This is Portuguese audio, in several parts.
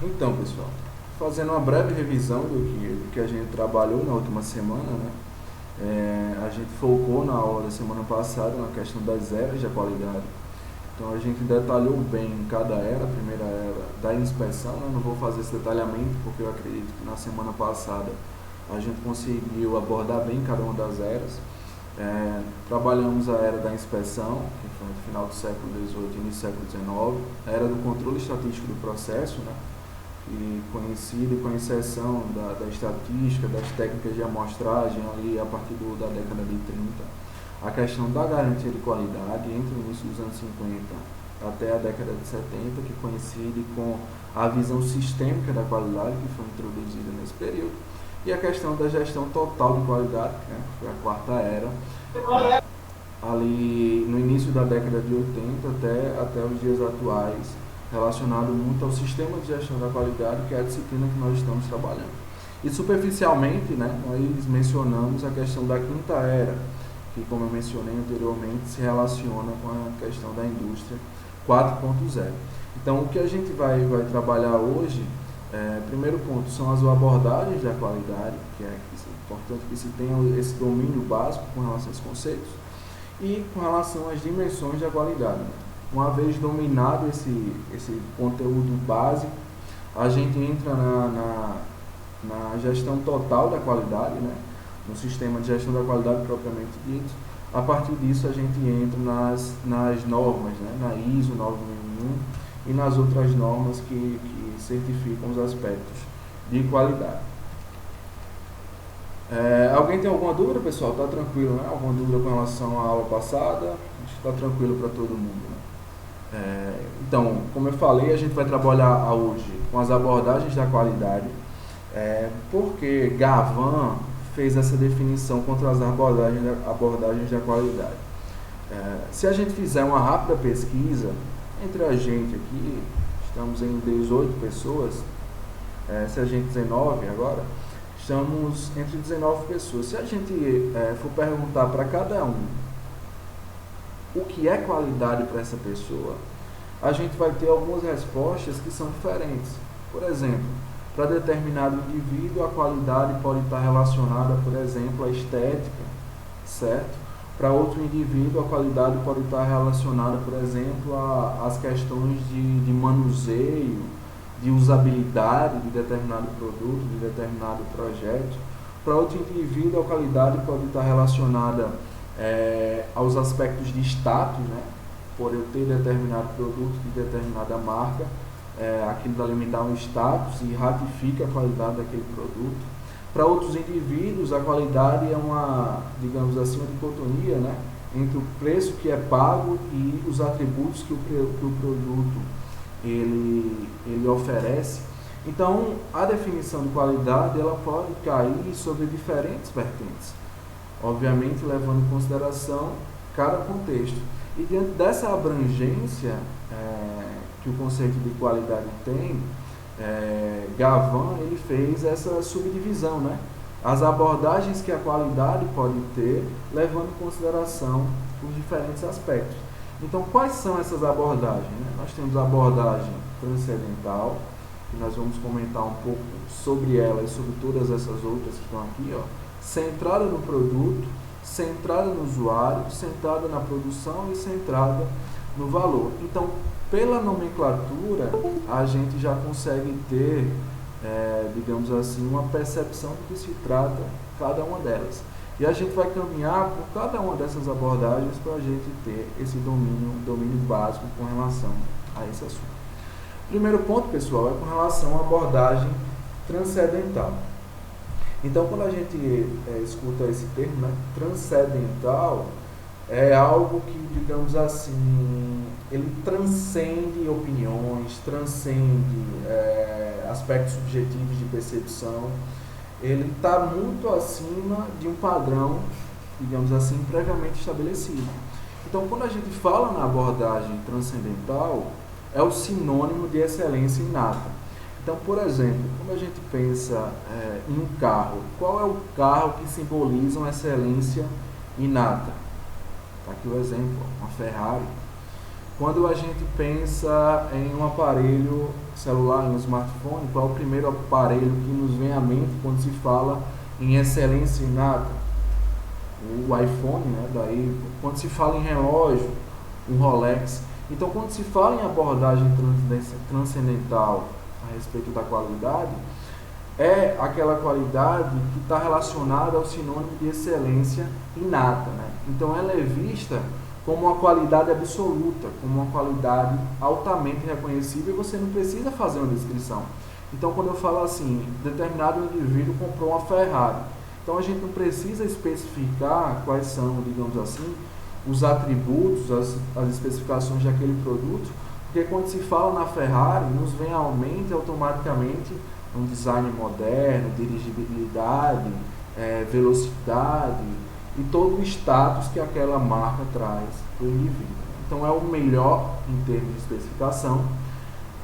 Então, pessoal, fazendo uma breve revisão do que a gente trabalhou na última semana, né? A gente focou na aula da semana passada na questão das eras da qualidade. Então a gente detalhou bem cada era, a primeira era da inspeção, né? Não vou fazer esse detalhamento porque eu acredito que na semana passada a gente conseguiu abordar bem cada uma das eras. Trabalhamos a era da inspeção, que foi no final do século XVIII e início do século XIX, a era do controle estatístico do processo, né? E conhecido com exceção da estatística, das técnicas de amostragem ali a partir da década de 30, a questão da garantia de qualidade entre o início dos anos 50 até a década de 70, que coincide com a visão sistêmica da qualidade que foi introduzida nesse período, e a questão da gestão total de qualidade, né, que foi a quarta era, ali no início da década de 80 até os dias atuais, relacionado muito ao sistema de gestão da qualidade, que é a disciplina que nós estamos trabalhando. E superficialmente, né, nós mencionamos a questão da quinta era, que, como eu mencionei anteriormente, se relaciona com a questão da indústria 4.0. Então, o que a gente vai trabalhar hoje, primeiro ponto, são as abordagens da qualidade, que é importante que se tenha esse domínio básico com relação a esses conceitos, e com relação às dimensões da qualidade. Uma vez dominado esse conteúdo básico, a gente entra na gestão total da qualidade, né? No sistema de gestão da qualidade propriamente dito. A partir disso, a gente entra nas normas, né? Na ISO 9001 e nas outras normas que certificam os aspectos de qualidade. Alguém tem alguma dúvida, pessoal? Está tranquilo, né? Alguma dúvida com relação à aula passada? Acho que está tranquilo para todo mundo, né? Então, como eu falei, a gente vai trabalhar hoje com as abordagens da qualidade, porque Gavan fez essa definição contra as abordagens da qualidade. Se a gente fizer uma rápida pesquisa entre a gente aqui, estamos em 18 pessoas, se a gente 19 agora, estamos entre 19 pessoas. Se a gente for perguntar para cada um o que é qualidade para essa pessoa, a gente vai ter algumas respostas que são diferentes. Por exemplo, para determinado indivíduo, a qualidade pode estar relacionada, por exemplo, à estética, certo? Para outro indivíduo, a qualidade pode estar relacionada, por exemplo, às questões de manuseio, de usabilidade de determinado produto, de determinado projeto. Para outro indivíduo, a qualidade pode estar relacionada aos aspectos de status, né? Por eu ter determinado produto de determinada marca, aquilo dali me dá um status e ratifica a qualidade daquele produto. Para outros indivíduos, a qualidade é uma, digamos assim, uma dicotomia, né? Entre o preço que é pago e os atributos que o produto ele oferece. Então, a definição de qualidade ela pode cair sobre diferentes vertentes, obviamente levando em consideração cada contexto. E diante dessa abrangência que o conceito de qualidade tem, Gavan ele fez essa subdivisão, né? As abordagens que a qualidade pode ter, levando em consideração os diferentes aspectos. Então, quais são essas abordagens, né? Nós temos a abordagem transcendental, que nós vamos comentar um pouco sobre ela e sobre todas essas outras que estão aqui, ó. Centrada no produto, centrada no usuário, centrada na produção e centrada no valor. Então, pela nomenclatura, a gente já consegue ter, digamos assim, uma percepção do que se trata cada uma delas. E a gente vai caminhar por cada uma dessas abordagens para a gente ter esse domínio básico com relação a esse assunto. Primeiro ponto, pessoal, é com relação à abordagem transcendental. Então, quando a gente escuta esse termo, né, transcendental, é algo que, digamos assim, ele transcende opiniões, transcende aspectos subjetivos de percepção. Ele está muito acima de um padrão, digamos assim, previamente estabelecido. Então, quando a gente fala na abordagem transcendental, é o sinônimo de excelência inata. Então, por exemplo, quando a gente pensa em um carro, qual é o carro que simboliza uma excelência inata? Está aqui o exemplo, uma Ferrari. Quando a gente pensa em um aparelho celular, em um smartphone, qual é o primeiro aparelho que nos vem à mente quando se fala em excelência inata? O iPhone, né, daí, quando se fala em relógio, um Rolex. Então, quando se fala em abordagem transcendental a respeito da qualidade, é aquela qualidade que está relacionada ao sinônimo de excelência inata, né? Então, ela é vista como uma qualidade absoluta, como uma qualidade altamente reconhecível, e você não precisa fazer uma descrição. Então, quando eu falo assim, determinado indivíduo comprou uma Ferrari, então a gente não precisa especificar quais são, digamos assim, os atributos, as especificações daquele produto, porque quando se fala na Ferrari, nos vem à mente automaticamente um design moderno, dirigibilidade, velocidade e todo o status que aquela marca traz para o indivíduo. Então é o melhor em termos de especificação.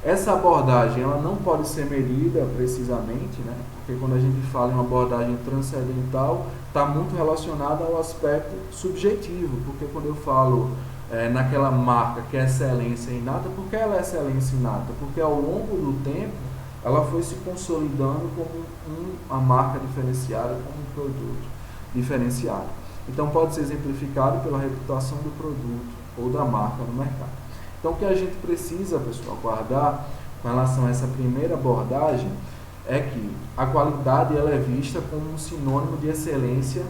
Essa abordagem ela não pode ser medida precisamente, né? Porque quando a gente fala em uma abordagem transcendental, está muito relacionada ao aspecto subjetivo, porque quando eu falo naquela marca que é excelência inata, por que ela é excelência inata? Porque ao longo do tempo ela foi se consolidando como uma marca diferenciada, como um produto diferenciado. Então pode ser exemplificado pela reputação do produto ou da marca no mercado. Então o que a gente precisa, pessoal, guardar com relação a essa primeira abordagem é que a qualidade ela é vista como um sinônimo de excelência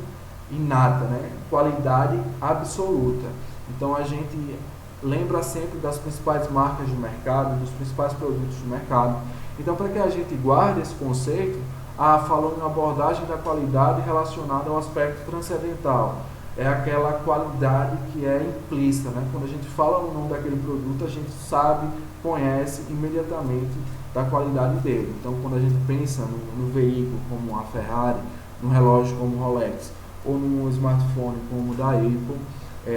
inata, né? Qualidade absoluta. Então a gente lembra sempre das principais marcas do mercado, dos principais produtos do mercado. Então, para que a gente guarde esse conceito, falando em abordagem da qualidade relacionada ao aspecto transcendental, é aquela qualidade que é implícita, né? Quando a gente fala o nome daquele produto, a gente sabe, conhece imediatamente da qualidade dele. Então, quando a gente pensa no veículo como a Ferrari, no relógio como o Rolex, ou no smartphone como o da Apple,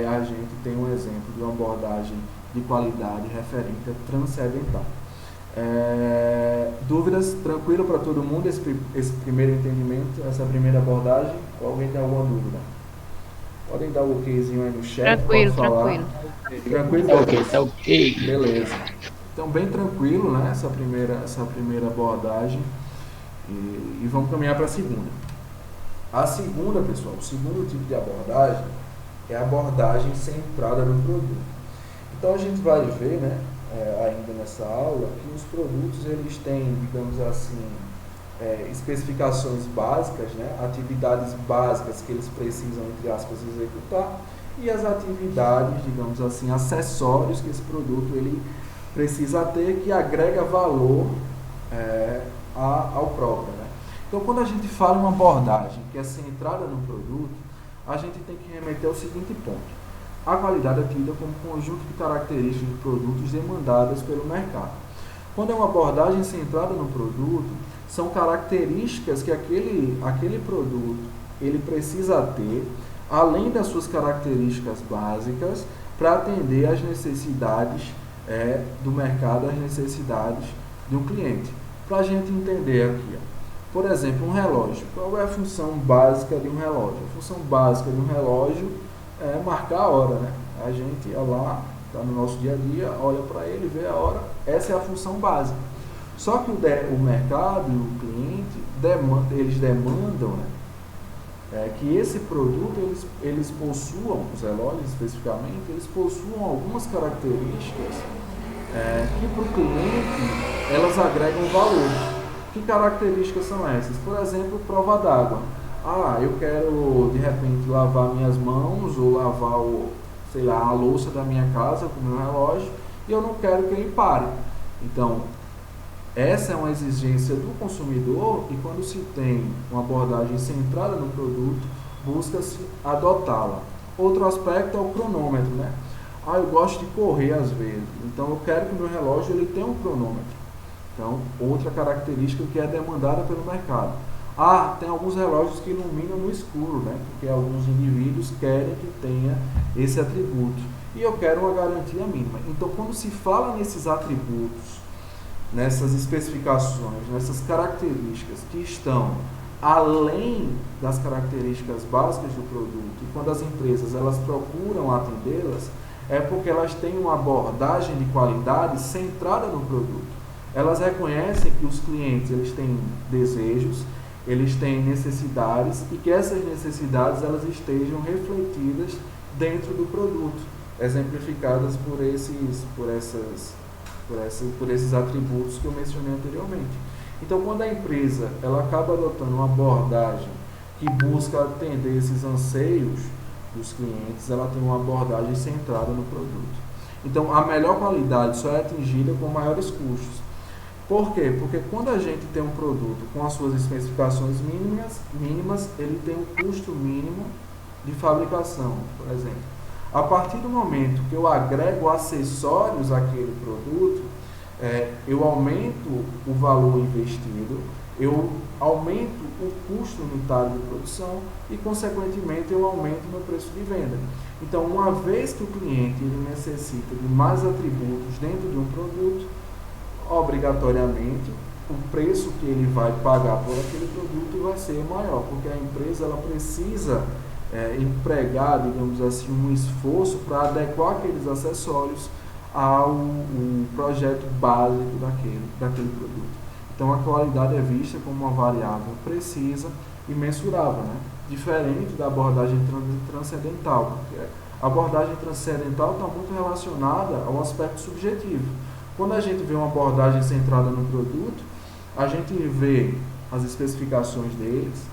a gente tem um exemplo de uma abordagem de qualidade referente a transcendental. Dúvidas? Tranquilo para todo mundo esse primeiro entendimento, essa primeira abordagem? Ou alguém tem alguma dúvida? Podem dar o okzinho aí no chat, Tranquilo, pode falar. tranquilo. Tranquilo? Tá ok. Beleza. Então, bem tranquilo, né? Essa primeira abordagem. E vamos caminhar para a segunda. A segunda, pessoal, o segundo tipo de abordagem é a abordagem centrada no produto. Então, a gente vai ver, né? Ainda nessa aula, que os produtos eles têm, digamos assim, especificações básicas, né? Atividades básicas que eles precisam, entre aspas, executar, e as atividades, digamos assim, acessórios que esse produto ele precisa ter, que agrega valor ao próprio, né? Então, quando a gente fala em uma abordagem que é centrada no produto, a gente tem que remeter ao seguinte ponto. A qualidade é tida como conjunto de características de produtos demandadas pelo mercado. Quando é uma abordagem centrada no produto, são características que aquele produto ele precisa ter, além das suas características básicas, para atender às necessidades do mercado, às necessidades de um cliente. Para a gente entender aqui, por exemplo, um relógio. Qual é a função básica de um relógio? A função básica de um relógio é marcar a hora, né? A gente lá, está no nosso dia a dia, olha para ele, vê a hora, essa é a função básica. Só que o mercado e o cliente, eles demandam, né, que esse produto, eles possuam, os relógios especificamente, eles possuam algumas características que para o cliente, elas agregam valor. Que características são essas? Por exemplo, prova d'água. Eu quero, de repente, lavar minhas mãos ou lavar, a louça da minha casa com o meu relógio e eu não quero que ele pare. Então, essa é uma exigência do consumidor e quando se tem uma abordagem centrada no produto, busca-se adotá-la. Outro aspecto é o cronômetro, né? Eu gosto de correr às vezes, então eu quero que o meu relógio ele tenha um cronômetro. Então, outra característica que é demandada pelo mercado. Tem alguns relógios que iluminam no escuro, né? Porque alguns indivíduos querem que tenha esse atributo. E eu quero uma garantia mínima. Então, quando se fala nesses atributos, nessas especificações, nessas características que estão além das características básicas do produto, e quando as empresas elas procuram atendê-las, É porque elas têm uma abordagem de qualidade centrada no produto. Elas reconhecem que os clientes eles têm desejos, eles têm necessidades e que essas necessidades elas estejam refletidas dentro do produto, exemplificadas por esses atributos que eu mencionei anteriormente. Então, quando a empresa ela acaba adotando uma abordagem que busca atender esses anseios dos clientes, ela tem uma abordagem centrada no produto. Então, a melhor qualidade só é atingida com maiores custos. Por quê? Porque quando a gente tem um produto com as suas especificações mínimas, ele tem um custo mínimo de fabricação, por exemplo. A partir do momento que eu agrego acessórios àquele produto, eu aumento o valor investido, eu aumento o custo unitário de produção e, consequentemente, eu aumento o meu preço de venda. Então, uma vez que o cliente ele necessita de mais atributos dentro de um produto, obrigatoriamente, o preço que ele vai pagar por aquele produto vai ser maior, porque a empresa ela precisa empregar, digamos assim, um esforço para adequar aqueles acessórios ao projeto básico daquele produto. Então, a qualidade é vista como uma variável precisa e mensurável, né? Diferente da abordagem transcendental, porque a abordagem transcendental está muito relacionada ao aspecto subjetivo. Quando a gente vê uma abordagem centrada no produto, a gente vê as especificações deles,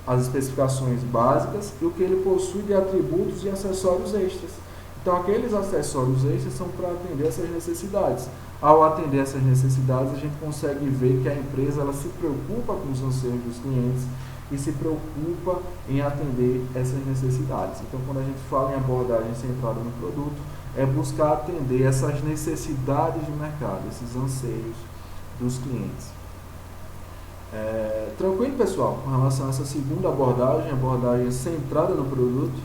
as especificações básicas e o que ele possui de atributos e acessórios extras. Então, aqueles acessórios extras são para atender essas necessidades. Ao atender essas necessidades, a gente consegue ver que a empresa ela se preocupa com os anseios dos clientes e se preocupa em atender essas necessidades. Então, quando a gente fala em abordagem centrada no produto, é buscar atender essas necessidades de mercado, esses anseios dos clientes. Tranquilo, pessoal? Com relação a essa segunda abordagem centrada no produto?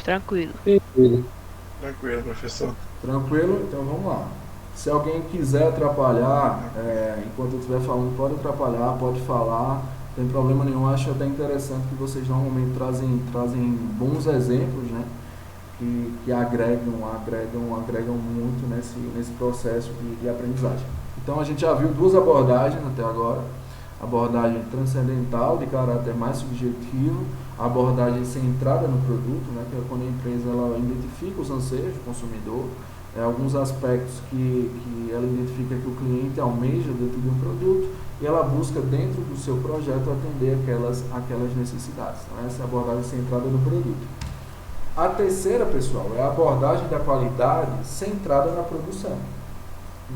Tranquilo. Tranquilo, professor. Tranquilo? Então vamos lá. Se alguém quiser atrapalhar, enquanto eu estiver falando, pode atrapalhar, pode falar, não tem problema nenhum. Acho até interessante que vocês normalmente trazem bons exemplos, né? Que agregam muito nesse processo de aprendizagem. Então a gente já viu duas abordagens até agora: a abordagem transcendental, de caráter mais subjetivo, a abordagem centrada no produto, né, que é quando a empresa ela identifica os anseios do consumidor, alguns aspectos que ela identifica que o cliente almeja dentro de um produto e ela busca dentro do seu projeto atender aquelas necessidades. Então, essa é a abordagem centrada no produto. A terceira, pessoal, é a abordagem da qualidade centrada na produção.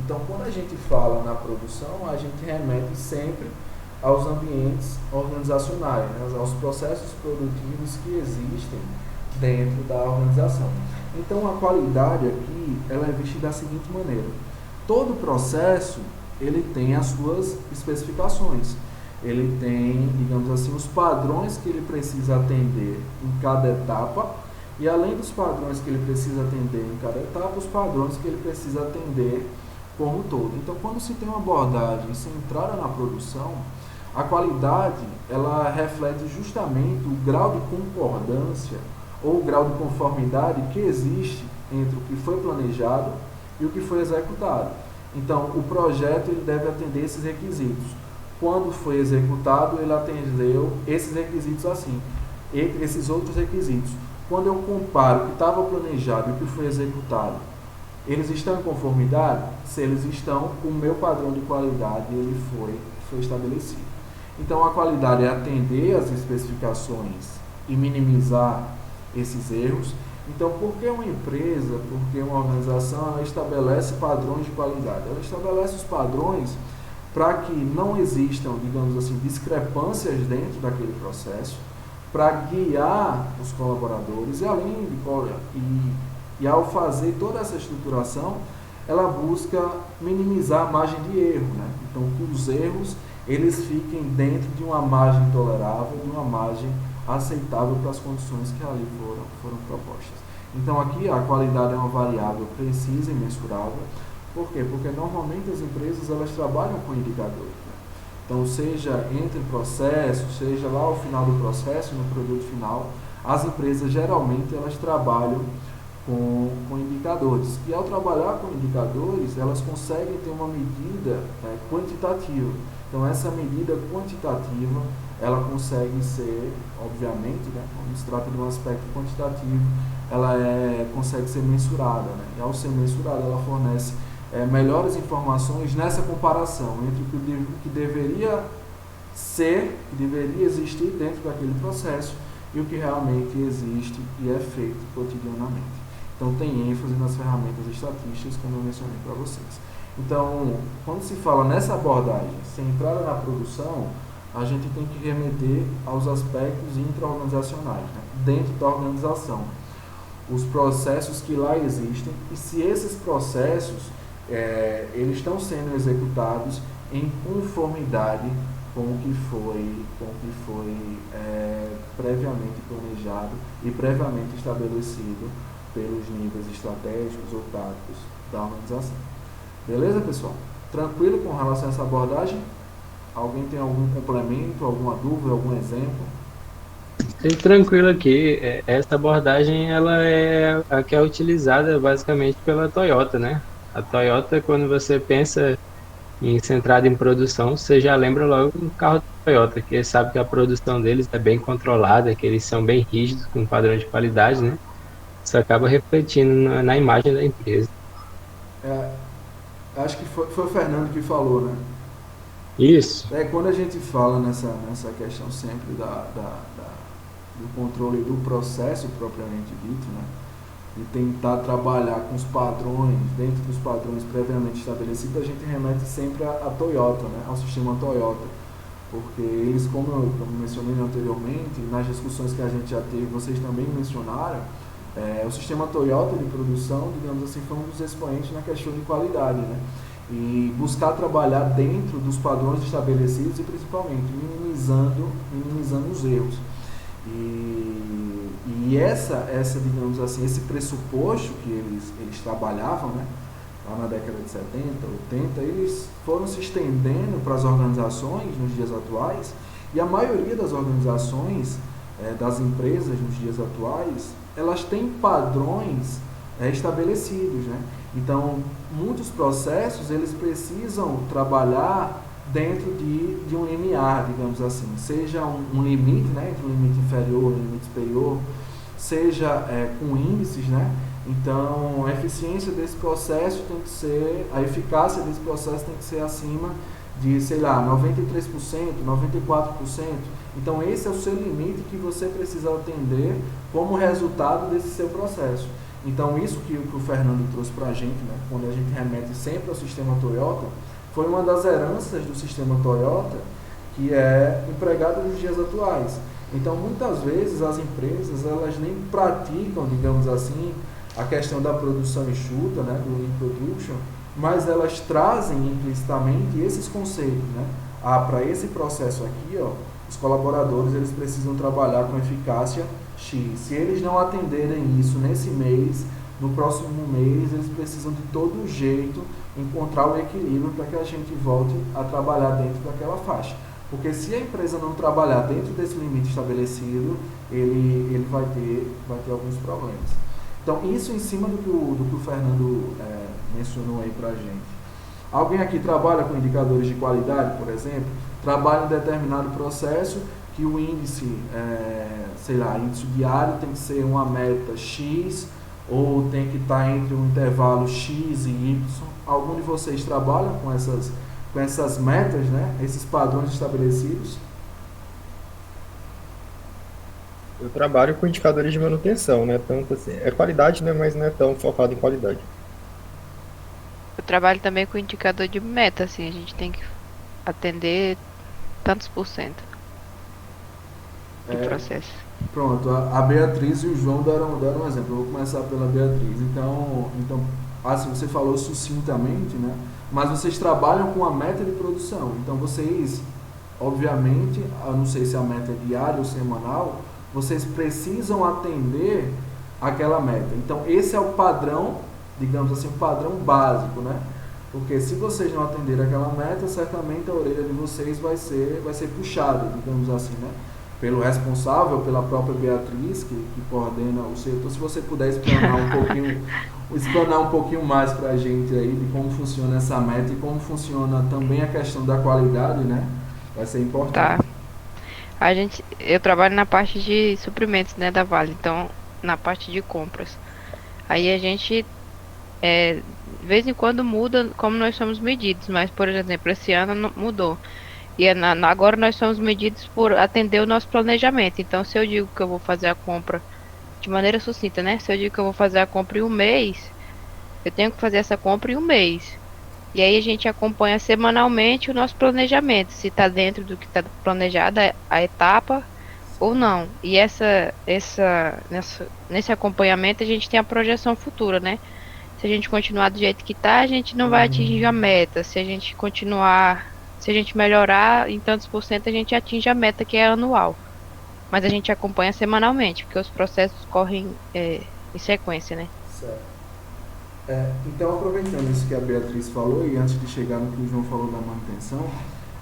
Então, quando a gente fala na produção, a gente remete sempre aos ambientes organizacionais, né, aos processos produtivos que existem dentro da organização. Então, a qualidade aqui ela é vista da seguinte maneira: todo processo ele tem as suas especificações, ele tem, digamos assim, os padrões que ele precisa atender em cada etapa, e além dos padrões que ele precisa atender em cada etapa, os padrões que ele precisa atender como um todo. Então, quando se tem uma abordagem centrada na produção, a qualidade ela reflete justamente o grau de concordância ou o grau de conformidade que existe entre o que foi planejado e o que foi executado. Então, o projeto ele deve atender esses requisitos. Quando foi executado, ele atendeu esses requisitos assim, entre esses outros requisitos. Quando eu comparo o que estava planejado e o que foi executado, eles estão em conformidade? Se eles estão, o meu padrão de qualidade ele foi estabelecido. Então, a qualidade é atender as especificações e minimizar esses erros. Então, por que uma empresa, por que uma organização, ela estabelece padrões de qualidade? Ela estabelece os padrões para que não existam, digamos assim, discrepâncias dentro daquele processo, para guiar os colaboradores, e ao fazer toda essa estruturação, ela busca minimizar a margem de erro, né? Então, que os erros eles fiquem dentro de uma margem tolerável, de uma margem aceitável para as condições que ali foram propostas. Então, aqui a qualidade é uma variável precisa e mensurável. Por quê? Porque normalmente as empresas elas trabalham com indicadores, né? Então, seja entre processo, seja lá ao final do processo, no produto final, as empresas geralmente elas trabalham com indicadores. E ao trabalhar com indicadores, elas conseguem ter uma medida quantitativa. Então, essa medida quantitativa, ela consegue ser, obviamente, né, quando se trata de um aspecto quantitativo, ela consegue ser mensurada. Né? E ao ser mensurada, ela fornece melhores informações nessa comparação entre o que deveria ser, que deveria existir dentro daquele processo e o que realmente existe e é feito cotidianamente. Então, tem ênfase nas ferramentas estatísticas, como eu mencionei para vocês. Então, quando se fala nessa abordagem, centrada na produção, a gente tem que remeter aos aspectos intra-organizacionais, né? Dentro da organização. Os processos que lá existem e se esses processos eles estão sendo executados em conformidade com o que foi previamente planejado e previamente estabelecido pelos níveis estratégicos ou táticos da organização. Beleza, pessoal? Tranquilo com relação a essa abordagem? Alguém tem algum complemento, alguma dúvida, algum exemplo? Tranquilo aqui. Essa abordagem ela é a que é utilizada basicamente pela Toyota, né? A Toyota, quando você pensa em centrado em produção, você já lembra logo do carro da Toyota, que sabe que a produção deles é bem controlada, que eles são bem rígidos com padrão de qualidade, né? Isso acaba refletindo na imagem da empresa. Acho que foi o Fernando que falou, né? Isso. Quando a gente fala nessa questão sempre do controle do processo propriamente dito, né? E tentar trabalhar com os padrões, dentro dos padrões previamente estabelecidos, a gente remete sempre a Toyota, né? Ao sistema Toyota. Porque eles, como eu mencionei anteriormente, nas discussões que a gente já teve, vocês também mencionaram, o sistema Toyota de produção, digamos assim, foi um dos expoentes na questão de qualidade, né? E buscar trabalhar dentro dos padrões estabelecidos e principalmente minimizando os erros. E essa, digamos assim, esse pressuposto que eles trabalhavam, né, lá na década de 70, 80, eles foram se estendendo para as organizações nos dias atuais, e a maioria das organizações, das empresas nos dias atuais, elas têm padrões estabelecidos, né? Então, muitos processos, eles precisam trabalhar dentro de um limiar, digamos assim, seja um limite, né, entre um limite inferior e um limite superior, seja com índices, né? Então, a eficiência desse processo tem que ser, a eficácia desse processo tem que ser acima de, sei lá, 93%, 94%. Então, esse é o seu limite que você precisa atender como resultado desse seu processo. Então, isso que o Fernando trouxe para a gente, né, quando a gente remete sempre ao sistema Toyota, foi uma das heranças do sistema Toyota que é empregada nos dias atuais. Então, muitas vezes, as empresas elas nem praticam, digamos assim, a questão da produção enxuta, né, do Lean Production, mas elas trazem implicitamente esses conceitos, né? Para esse processo aqui, ó, os colaboradores eles precisam trabalhar com eficácia X. Se eles não atenderem isso nesse mês, no próximo mês, eles precisam de todo jeito encontrar o equilíbrio para que a gente volte a trabalhar dentro daquela faixa. Porque se a empresa não trabalhar dentro desse limite estabelecido, ele vai ter alguns problemas. Então, isso em cima do que o Fernando mencionou aí para a gente. Alguém aqui trabalha com indicadores de qualidade, por exemplo? Trabalha em determinado processo que o índice, índice diário tem que ser uma meta X ou tem que estar entre um intervalo X e Y. Algum de vocês trabalha com essas metas, né? Esses padrões estabelecidos? Eu trabalho com indicadores de manutenção, né? Tanto assim, é qualidade, né? Mas não é tão focado em qualidade. Eu trabalho também com indicador de meta, assim, a gente tem que atender tantos por cento de processo. Pronto, a Beatriz e o João deram um exemplo. Eu vou começar pela Beatriz. Então assim, você falou sucintamente, né? Mas vocês trabalham com a meta de produção. Então vocês, obviamente, eu não sei se a meta é diária ou semanal, vocês precisam atender aquela meta. Então esse é o padrão, digamos assim, o padrão básico, né? Porque se vocês não atenderem aquela meta, certamente a orelha de vocês vai ser puxada, digamos assim, né? Pelo responsável, pela própria Beatriz, que coordena o setor. Se você puder explanar um pouquinho mais para a gente aí de como funciona essa meta e como funciona também a questão da qualidade, né? Vai ser Tá. importante. Eu trabalho na parte de suprimentos, né, da Vale, então na parte de compras. Aí a gente, de vez em quando muda como nós somos medidos, mas, por exemplo, esse ano mudou. E agora nós somos medidos por atender o nosso planejamento. Então, se eu digo que eu vou fazer a compra de maneira sucinta, né? Se eu digo que eu vou fazer a compra em um mês, eu tenho que fazer essa compra em um mês. E aí a gente acompanha semanalmente o nosso planejamento, se está dentro do que está planejado a etapa ou não. E nesse acompanhamento a gente tem a projeção futura, né? Se a gente continuar do jeito que está, a gente não vai atingir a meta. Se a gente melhorar em tantos por cento, a gente atinge a meta que é anual. Mas a gente acompanha semanalmente, porque os processos correm em sequência, né? Certo. Então, aproveitando isso que a Beatriz falou, e antes de chegar no que o João falou da manutenção,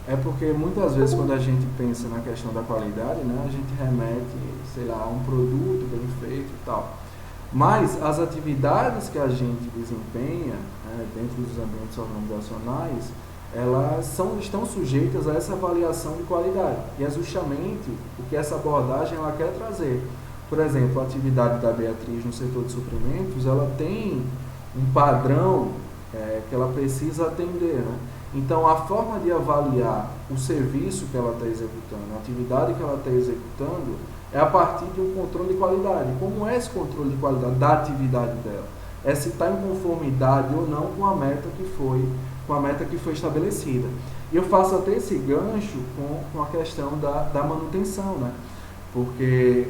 é porque muitas vezes quando a gente pensa na questão da qualidade, né, a gente remete, sei lá, a um produto bem feito e tal. Mas as atividades que a gente desempenha, né, dentro dos ambientes organizacionais, estão sujeitas a essa avaliação de qualidade. E é justamente o que essa abordagem ela quer trazer. Por exemplo, a atividade da Beatriz no setor de suprimentos, ela tem um padrão que ela precisa atender, né? Então, a forma de avaliar o serviço que ela está executando, a atividade que ela está executando, é a partir de um controle de qualidade. Como é esse controle de qualidade da atividade dela? É se está em conformidade ou não com a meta que foi estabelecida. E eu faço até esse gancho com a questão da manutenção, né? Porque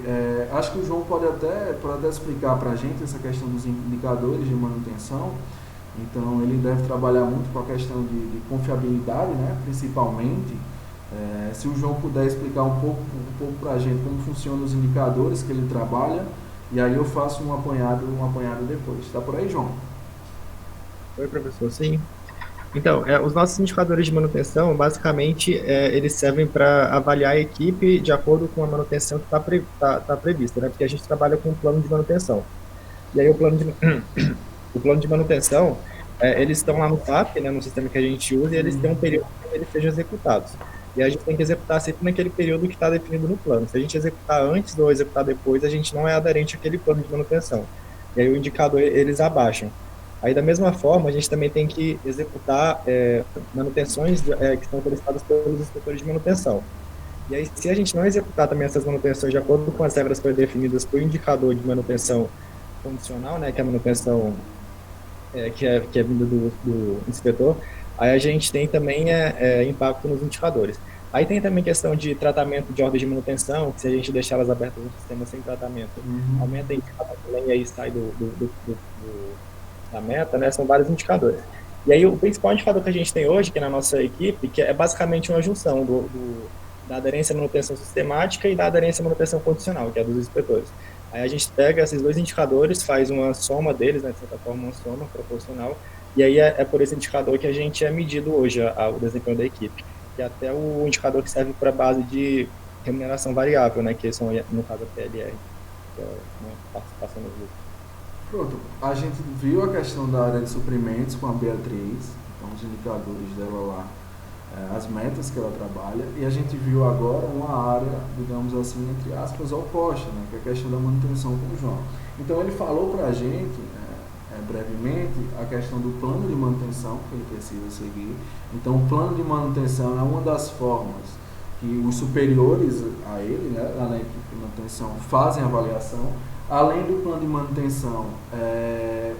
acho que o João pode até explicar para a gente essa questão dos indicadores de manutenção. Então, ele deve trabalhar muito com a questão de confiabilidade, né? Principalmente. Se o João puder explicar um pouco para a gente como funcionam os indicadores que ele trabalha, e aí eu faço um apanhado depois. Está por aí, João? Oi, professor. Sim. Então, os nossos indicadores de manutenção, basicamente, eles servem para avaliar a equipe de acordo com a manutenção que está prevista, né? Porque a gente trabalha com um plano de manutenção. E aí o plano de manutenção, eles estão lá no SAP, né, no sistema que a gente usa, e eles têm um período para eles sejam executados. E a gente tem que executar sempre naquele período que está definido no plano. Se a gente executar antes ou executar depois, a gente não é aderente àquele plano de manutenção. E aí o indicador, eles abaixam. Aí, da mesma forma, a gente também tem que executar manutenções que são solicitadas pelos inspetores de manutenção. E aí, se a gente não executar também essas manutenções de acordo com as regras pré-definidas por indicador de manutenção condicional, né, que é a manutenção que é vinda do inspetor, aí a gente tem também impacto nos indicadores. Aí tem também questão de tratamento de ordens de manutenção, que se a gente deixar elas abertas no sistema sem tratamento, aumenta a indicador também, e aí sai da meta, né? São vários indicadores. E aí o principal indicador que a gente tem hoje, que é na nossa equipe, que é basicamente uma junção da aderência à manutenção sistemática e da aderência à manutenção condicional, que é dos inspetores. Aí a gente pega esses dois indicadores, faz uma soma deles, né, de certa forma uma soma proporcional, e aí é por esse indicador que a gente é medido hoje o desempenho da equipe, que é até o indicador que serve para a base de remuneração variável, né, que são, no caso, a PLR, que é uma participação nos lucros. Pronto, a gente viu a questão da área de suprimentos com a Beatriz, então os indicadores dela lá, as metas que ela trabalha, e a gente viu agora uma área, digamos assim, entre aspas, oposta, né, que é a questão da manutenção com o João. Então ele falou para a gente, brevemente, a questão do plano de manutenção que ele precisa seguir. Então o plano de manutenção é uma das formas que os superiores a ele, né, lá na equipe de manutenção, fazem a avaliação. Além do plano de manutenção,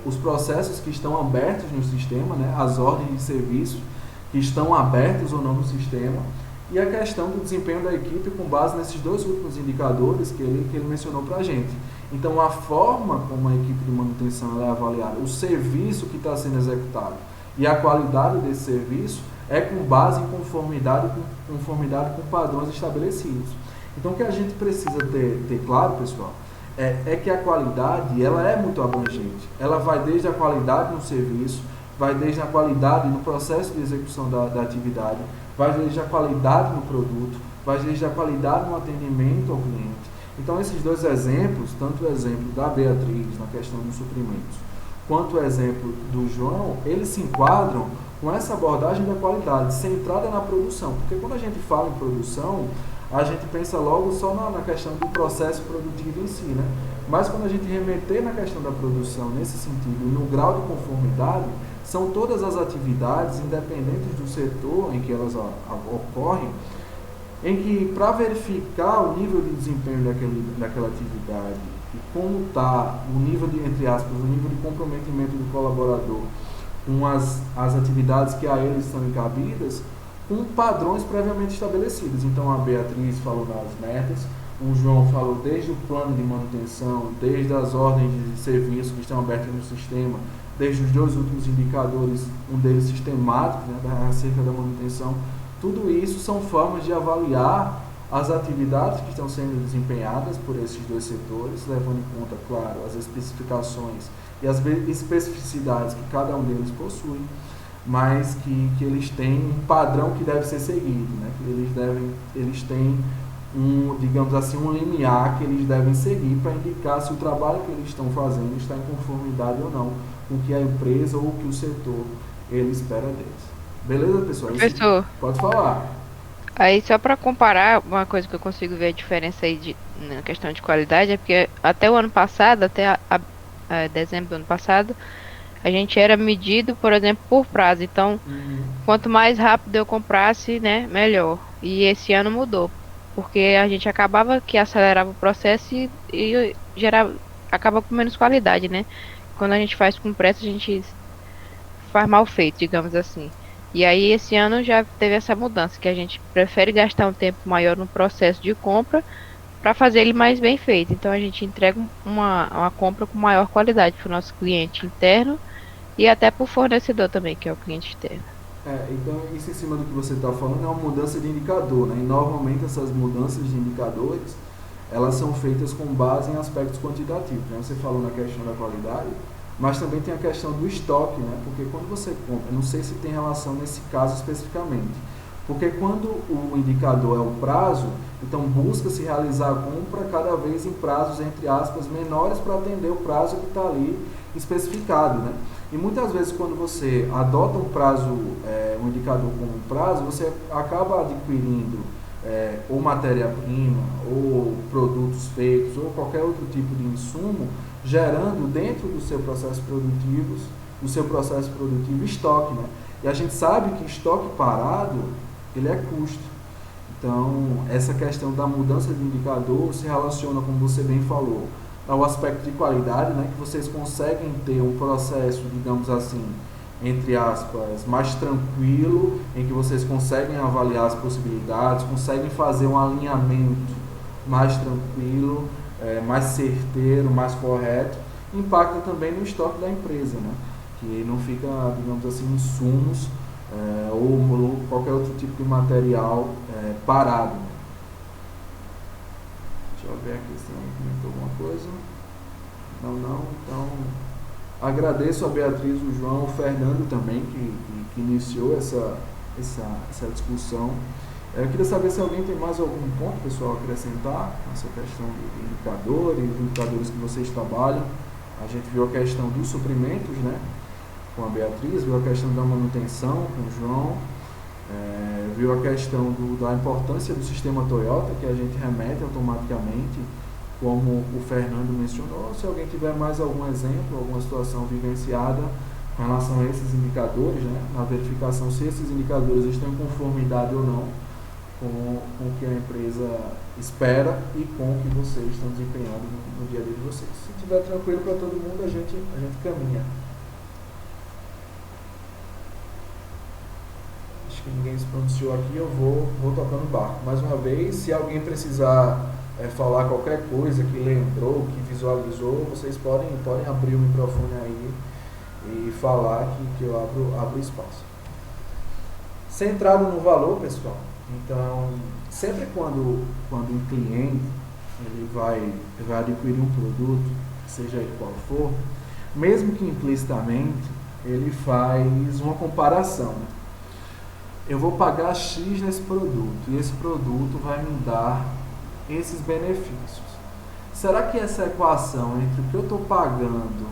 os processos que estão abertos no sistema, né, as ordens de serviço que estão abertos ou não no sistema, e a questão do desempenho da equipe com base nesses dois últimos indicadores que ele mencionou para a gente. Então, a forma como a equipe de manutenção é avaliada, o serviço que está sendo executado e a qualidade desse serviço é com base em conformidade com padrões estabelecidos. Então, o que a gente precisa ter claro, pessoal, é que a qualidade ela é muito abrangente. Ela vai desde a qualidade no serviço, vai desde a qualidade no processo de execução da atividade, vai desde a qualidade no produto, vai desde a qualidade no atendimento ao cliente. Então, esses dois exemplos, tanto o exemplo da Beatriz na questão dos suprimentos, quanto o exemplo do João, eles se enquadram com essa abordagem da qualidade, centrada na produção. Porque quando a gente fala em produção, a gente pensa logo só na questão do processo produtivo em si, né? Mas quando a gente remeter na questão da produção, nesse sentido, no grau de conformidade, são todas as atividades, independentes do setor em que elas ocorrem, em que, para verificar o nível de desempenho daquela atividade e como está o nível de, entre aspas, o nível de comprometimento do colaborador com as atividades que a eles são encabidas, com padrões previamente estabelecidos. Então, a Beatriz falou nas metas, o João falou desde o plano de manutenção, desde as ordens de serviço que estão abertas no sistema, desde os dois últimos indicadores, um deles sistemático, né, acerca da manutenção. Tudo isso são formas de avaliar as atividades que estão sendo desempenhadas por esses dois setores, levando em conta, claro, as especificações e as especificidades que cada um deles possui, mas que eles têm um padrão que deve ser seguido, né? Que eles têm digamos assim, um limiar que eles devem seguir para indicar se o trabalho que eles estão fazendo está em conformidade ou não com o que a empresa ou o que o setor ele espera deles. Beleza, pessoal? Professor, Pode falar. aí só para comparar, uma coisa que eu consigo ver a diferença aí na questão de qualidade é porque até o ano passado, até dezembro do ano passado, a gente era medido, por exemplo, por prazo. Então, quanto mais rápido eu comprasse, né, melhor. E esse ano mudou, porque a gente acabava que acelerava o processo e acaba com menos qualidade, né? Quando a gente faz com pressa, a gente faz mal feito, digamos assim. E aí esse ano já teve essa mudança, que a gente prefere gastar um tempo maior no processo de compra para fazer ele mais bem feito. Então a gente entrega uma compra com maior qualidade para o nosso cliente interno e até para o fornecedor também, que é o cliente externo. Então, isso em cima do que você está falando é uma mudança de indicador, né? E normalmente essas mudanças de indicadores, elas são feitas com base em aspectos quantitativos, né? Você falou na questão da qualidade, mas também tem a questão do estoque, né? Porque quando você compra, não sei se tem relação nesse caso especificamente, porque quando o indicador é o prazo, então busca-se realizar a compra cada vez em prazos, entre aspas, menores para atender o prazo que está ali especificado, né? E muitas vezes quando você adota um prazo, um indicador como um prazo, você acaba adquirindo ou matéria-prima, ou produtos feitos, ou qualquer outro tipo de insumo, gerando dentro do seu processo produtivo, estoque, né? E a gente sabe que estoque parado, ele é custo. Então, essa questão da mudança de indicador se relaciona, como você bem falou, ao aspecto de qualidade, né? Que vocês conseguem ter um processo, digamos assim, entre aspas, mais tranquilo, em que vocês conseguem avaliar as possibilidades, conseguem fazer um alinhamento mais tranquilo, mais certeiro, mais correto, impacta também no estoque da empresa, né? Que não fica, digamos assim, insumos ou qualquer outro tipo de material parado. Né? Deixa eu ver aqui se alguém comentou alguma coisa. Não. Então, agradeço a Beatriz, o João, o Fernando também, que iniciou essa discussão. Eu queria saber se alguém tem mais algum ponto, pessoal, a acrescentar nessa questão de indicadores que vocês trabalham. A gente viu a questão dos suprimentos, né, com a Beatriz, viu a questão da manutenção com o João, viu a questão da importância do sistema Toyota, que a gente remete automaticamente, como o Fernando mencionou. Se alguém tiver mais algum exemplo, alguma situação vivenciada com relação a esses indicadores, né, na verificação se esses indicadores estão em conformidade ou não com o que a empresa espera e com o que vocês estão desempenhando no dia a dia de vocês. Se estiver tranquilo para todo mundo, a gente caminha. Acho que ninguém se pronunciou aqui, eu vou tocando o barco. Mais uma vez, se alguém precisar falar qualquer coisa que lembrou, que visualizou, vocês podem abrir o microfone aí e falar que eu abro espaço. Centrado no valor, pessoal. Então, sempre quando um cliente ele vai adquirir um produto, seja ele qual for, mesmo que implicitamente, ele faz uma comparação. Eu vou pagar X nesse produto e esse produto vai me dar esses benefícios. Será que essa equação entre o que eu estou pagando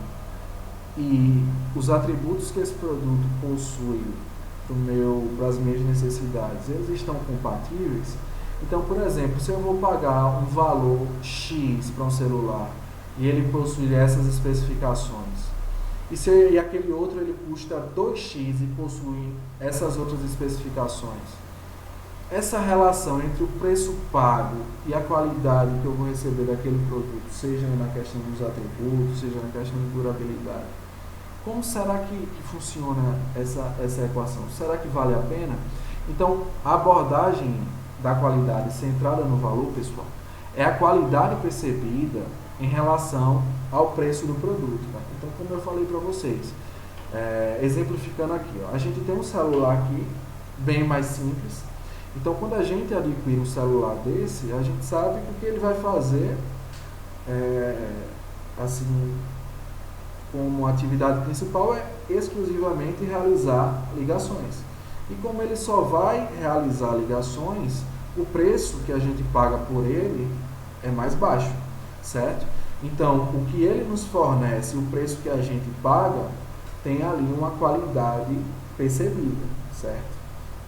e os atributos que esse produto possui para as minhas necessidades, eles estão compatíveis? Então, por exemplo, se eu vou pagar um valor X para um celular e ele possui essas especificações, e aquele outro ele custa 2x e possui essas outras especificações, essa relação entre o preço pago e a qualidade que eu vou receber daquele produto, seja na questão dos atributos, seja na questão de durabilidade, como será que funciona essa equação? Será que vale a pena? Então, a abordagem da qualidade centrada no valor, pessoal, é a qualidade percebida em relação ao preço do produto. Tá? Então, como eu falei para vocês, exemplificando aqui, ó, a gente tem um celular aqui, bem mais simples. Então, quando a gente adquire um celular desse, a gente sabe que o que ele vai fazer, assim, como atividade principal, é exclusivamente realizar ligações. E como ele só vai realizar ligações, o preço que a gente paga por ele é mais baixo, certo? Então, o que ele nos fornece, o preço que a gente paga, tem ali uma qualidade percebida, certo?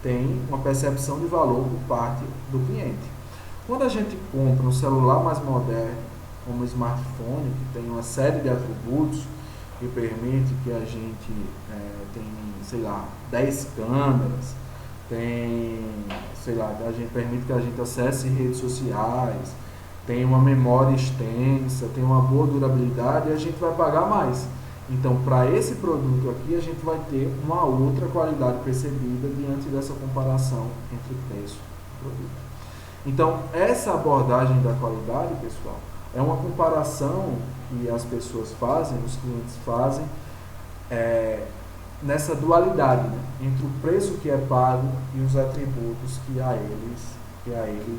Tem uma percepção de valor por parte do cliente. Quando a gente compra um celular mais moderno, como o smartphone, que tem uma série de atributos que permite que a gente tenha 10 câmeras, permite que a gente acesse redes sociais, tem uma memória extensa, tem uma boa durabilidade, e a gente vai pagar mais. Então, para esse produto aqui, a gente vai ter uma outra qualidade percebida diante dessa comparação entre preço e produto. Então, essa abordagem da qualidade, pessoal, é uma comparação que as pessoas fazem, os clientes fazem, nessa dualidade, né, entre o preço que é pago e os atributos que a eles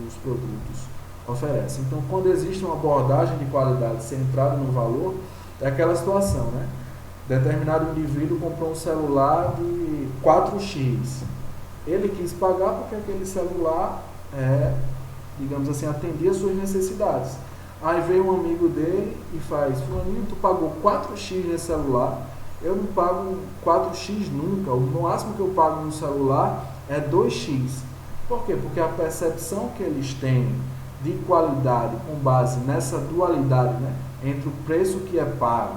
os produtos oferecem. Então, quando existe uma abordagem de qualidade centrada no valor, é aquela situação, né? Determinado indivíduo comprou um celular de 4x. Ele quis pagar porque aquele celular, digamos assim, atendia às suas necessidades. Aí veio um amigo dele e faz: Fulaninho, tu pagou 4x nesse celular, eu não pago 4x nunca, o máximo que eu pago no celular é 2x. Por quê? Porque a percepção que eles têm de qualidade com base nessa dualidade, né, entre o preço que é pago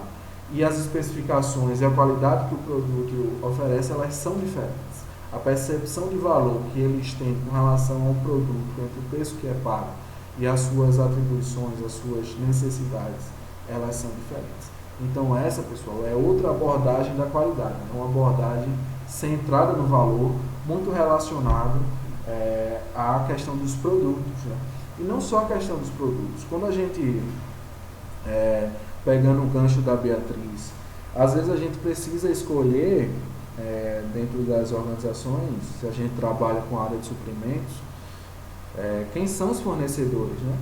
e as especificações e a qualidade que o produto oferece, elas são diferentes. A percepção de valor que eles têm com relação ao produto, entre o preço que é pago e as suas atribuições, as suas necessidades, elas são diferentes. Então essa, pessoal, é outra abordagem da qualidade, é uma abordagem centrada no valor, muito relacionado à questão dos produtos, né? E não só a questão dos produtos. Quando a gente, pegando o gancho da Beatriz, às vezes a gente precisa escolher, dentro das organizações, se a gente trabalha com a área de suprimentos, quem são os fornecedores, né?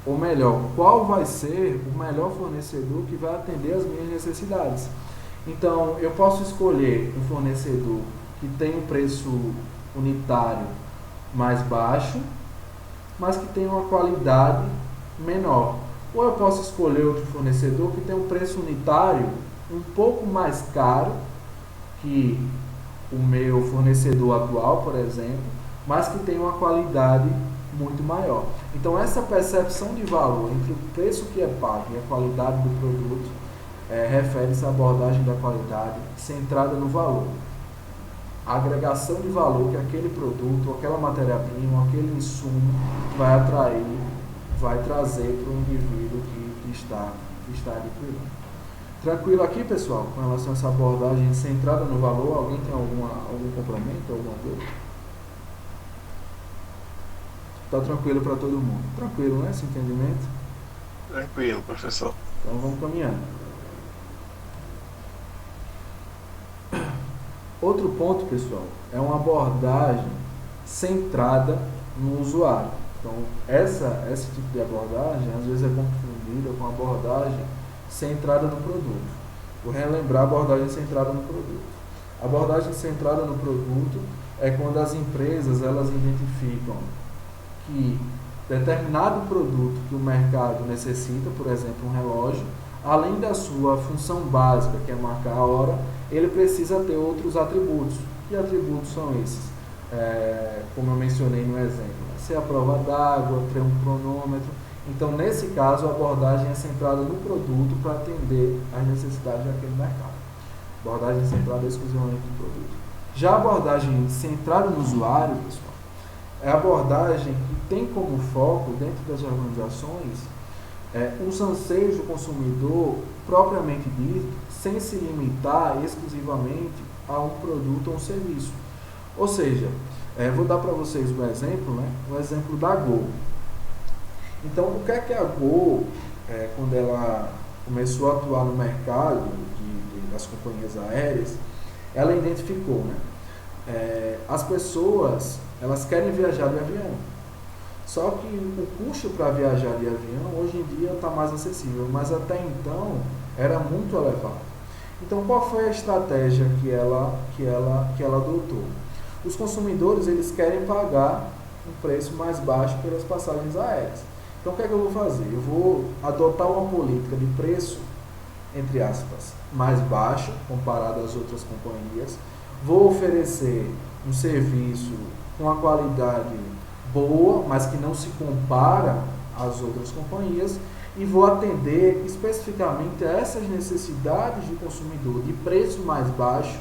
Ou melhor, qual vai ser o melhor fornecedor que vai atender as minhas necessidades. Então, eu posso escolher um fornecedor que tem um preço unitário mais baixo, mas que tem uma qualidade menor. Ou eu posso escolher outro fornecedor que tem um preço unitário um pouco mais caro que o meu fornecedor atual, por exemplo, mas que tem uma qualidade muito maior. Então, essa percepção de valor entre o preço que é pago e a qualidade do produto refere-se à abordagem da qualidade centrada no valor. A agregação de valor que aquele produto, aquela matéria-prima, aquele insumo vai atrair, vai trazer para o indivíduo que está adquirindo. Tranquilo aqui, pessoal, com relação a essa abordagem centrada no valor? Alguém tem algum complemento, alguma dúvida? Está tranquilo para todo mundo? Tranquilo, né, esse entendimento? Tranquilo, professor. Então vamos caminhando. Outro ponto, pessoal, é uma abordagem centrada no usuário. Então, esse tipo de abordagem, às vezes, é confundida com a abordagem centrada no produto. Vou relembrar a abordagem centrada no produto. A abordagem centrada no produto é quando as empresas elas identificam que determinado produto que o mercado necessita, por exemplo, um relógio, além da sua função básica, que é marcar a hora, ele precisa ter outros atributos. Que atributos são esses? Como eu mencionei no exemplo, ser a prova d'água, ter um cronômetro. Então, nesse caso, a abordagem é centrada no produto para atender às necessidades daquele mercado. Abordagem centrada exclusivamente no produto. Já a abordagem centrada no usuário, pessoal, é a abordagem que tem como foco, dentro das organizações, os anseios do consumidor propriamente dito, sem se limitar exclusivamente a um produto ou um serviço. Ou seja, vou dar para vocês um exemplo, né? O exemplo da Gol. Então, o que é que a Gol, quando ela começou a atuar no mercado das companhias aéreas, ela identificou, né? As pessoas, elas querem viajar de avião. Só que o custo para viajar de avião, hoje em dia, está mais acessível, mas até então era muito elevado. Então, qual foi a estratégia que ela adotou? Os consumidores, eles querem pagar um preço mais baixo pelas passagens aéreas. Então, o que é que eu vou fazer? Eu vou adotar uma política de preço, entre aspas, mais baixo, comparado às outras companhias. Vou oferecer um serviço com uma qualidade boa, mas que não se compara às outras companhias, e vou atender especificamente a essas necessidades do consumidor de preço mais baixo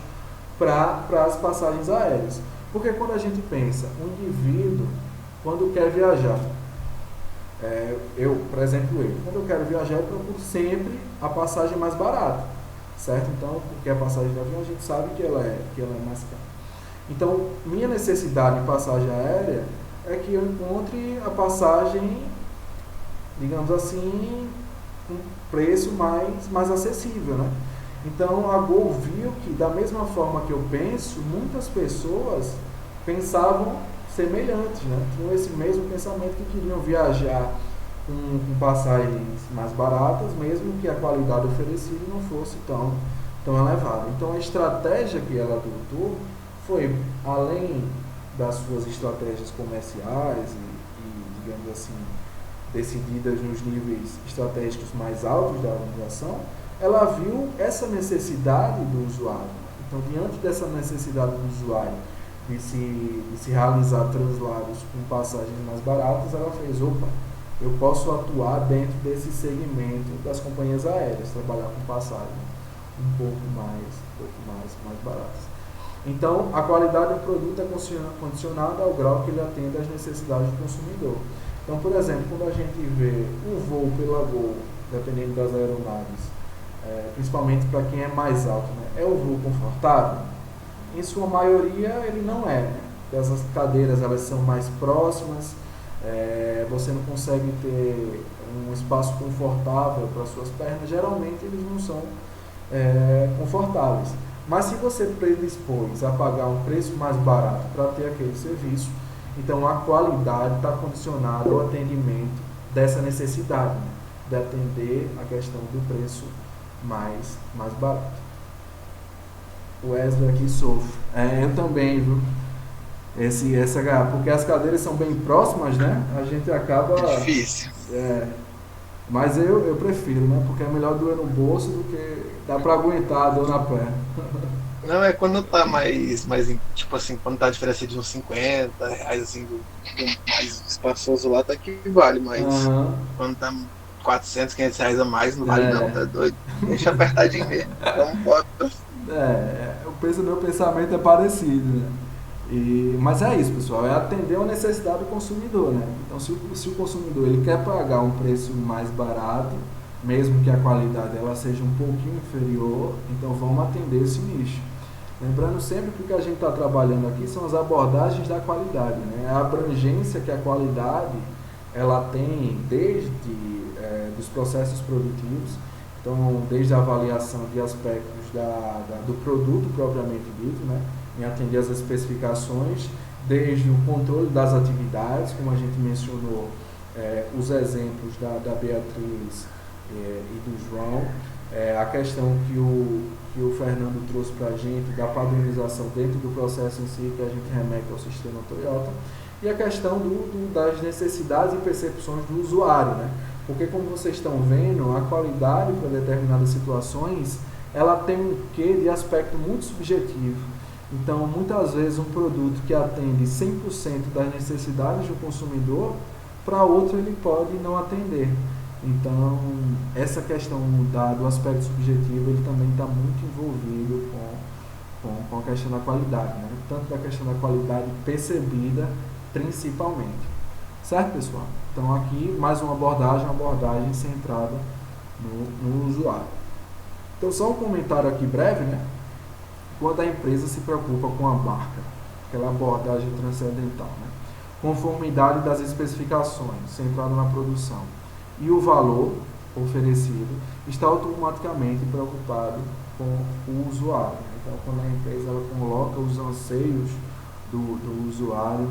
para as passagens aéreas. Porque quando a gente pensa, um indivíduo, quando quer viajar, por exemplo, quando eu quero viajar, eu procuro sempre a passagem mais barata, certo? Então, porque a passagem de avião a gente sabe que ela é mais cara. Então, minha necessidade de passagem aérea é que eu encontre a passagem, digamos assim, com preço mais acessível, né? Então, a Gol viu que, da mesma forma que eu penso, muitas pessoas pensavam semelhantes, né? Tinham esse mesmo pensamento, que queriam viajar com passagens mais baratas, mesmo que a qualidade oferecida não fosse tão elevada. Então, a estratégia que ela adotou foi, além das suas estratégias comerciais e, digamos assim, decididas nos níveis estratégicos mais altos da organização, ela viu essa necessidade do usuário. Então, diante dessa necessidade do usuário de se realizar translados com passagens mais baratas, ela fez, eu posso atuar dentro desse segmento das companhias aéreas, trabalhar com passagens um pouco mais baratas. Então, a qualidade do produto é condicionada ao grau que ele atende às necessidades do consumidor. Então, por exemplo, quando a gente vê um voo pela Gol, dependendo das aeronaves, principalmente para quem é mais alto, né? É um voo confortável? Em sua maioria, ele não é, né? Essas cadeiras, elas são mais próximas, você não consegue ter um espaço confortável para suas pernas, geralmente eles não são confortáveis. Mas se você predispôs a pagar um preço mais barato para ter aquele serviço, então a qualidade está condicionada ao atendimento dessa necessidade, né? De atender a questão do preço mais barato. O Wesley aqui sofre. Eu também, viu? Porque as cadeiras são bem próximas, né? A gente acaba... É difícil. Mas eu prefiro, né? Porque é melhor doer no bolso do que dá para aguentar a dor na perna. Não, é quando tá mais tipo assim, quando tá a diferença de uns R$50, assim, do mais espaçoso lá, tá que vale, mas quando tá R$400, R$500 a mais, não vale não, tá doido. Deixa apertadinho mesmo. Então, bota. O meu pensamento é parecido, né? Mas é isso, pessoal, é atender a necessidade do consumidor, né? Então, se o consumidor ele quer pagar um preço mais barato, mesmo que a qualidade ela seja um pouquinho inferior, então vamos atender esse nicho. Lembrando sempre que o que a gente está trabalhando aqui são as abordagens da qualidade, né? A abrangência que a qualidade ela tem desde dos processos produtivos, então desde a avaliação de aspectos do produto propriamente dito, né? Em atender as especificações, desde o controle das atividades, como a gente mencionou, os exemplos da Beatriz e do João, A questão que o Fernando trouxe para a gente, da padronização dentro do processo em si, que a gente remete ao sistema Toyota, e a questão das necessidades e percepções do usuário, né? Porque, como vocês estão vendo, a qualidade para determinadas situações, ela tem um quê de aspecto muito subjetivo. Então, muitas vezes, um produto que atende 100% das necessidades do consumidor, para outro ele pode não atender. Então, essa questão do aspecto subjetivo, ele também está muito envolvido com a questão da qualidade, né? Tanto da questão da qualidade percebida, principalmente. Certo, pessoal? Então, aqui, mais uma abordagem centrada no usuário. Então, só um comentário aqui breve, né? Quando a empresa se preocupa com a marca, aquela abordagem transcendental, né? Conformidade das especificações, centrada na produção, e o valor oferecido, está automaticamente preocupado com o usuário. Então, quando a empresa ela coloca os anseios do usuário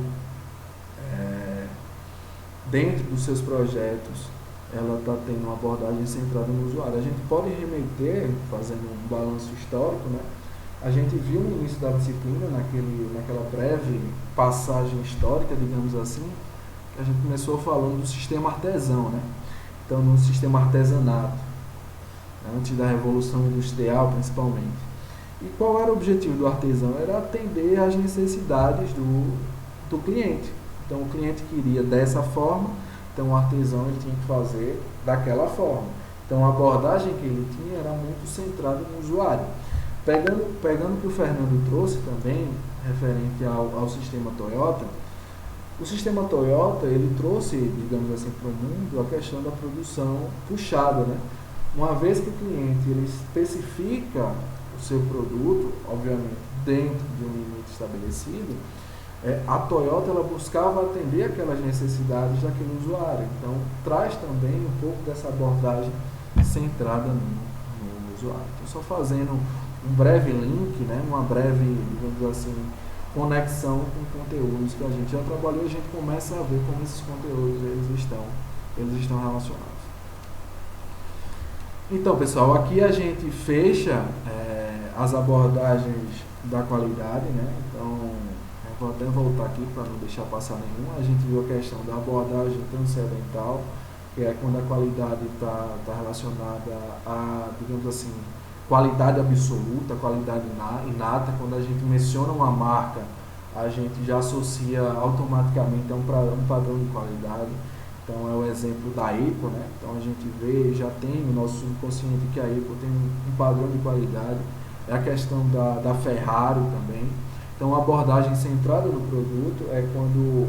dentro dos seus projetos, ela está tendo uma abordagem centrada no usuário. A gente pode remeter, fazendo um balanço histórico, né? A gente viu no início da disciplina, naquela breve passagem histórica, digamos assim, que a gente começou falando do sistema artesão, né? Então, no sistema artesanato, antes da Revolução Industrial, principalmente. E qual era o objetivo do artesão? Era atender às necessidades do cliente. Então, o cliente queria dessa forma, então o artesão ele tinha que fazer daquela forma. Então, a abordagem que ele tinha era muito centrada no usuário. Pegando o que o Fernando trouxe também, referente ao sistema Toyota, o sistema Toyota, ele trouxe, digamos assim, para o mundo a questão da produção puxada, né? Uma vez que o cliente ele especifica o seu produto, obviamente, dentro de um limite estabelecido, a Toyota ela buscava atender aquelas necessidades daquele usuário. Então, traz também um pouco dessa abordagem centrada no usuário. Então, só fazendo um breve link, né? Uma breve, digamos assim, conexão com conteúdos que a gente já trabalhou, e a gente começa a ver como esses conteúdos eles estão relacionados. Então, pessoal, aqui a gente fecha as abordagens da qualidade, né? Então, eu vou até voltar aqui para não deixar passar nenhuma. A gente viu a questão da abordagem transcendental, que é quando a qualidade está relacionada a, digamos assim, qualidade absoluta, qualidade inata. Quando a gente menciona uma marca, a gente já associa automaticamente a um padrão de qualidade. Então, é o exemplo da EPO, né? Então, a gente vê, já tem no nosso subconsciente que a EPO tem um padrão de qualidade. É a questão da Ferrari também. Então, a abordagem centrada no produto é quando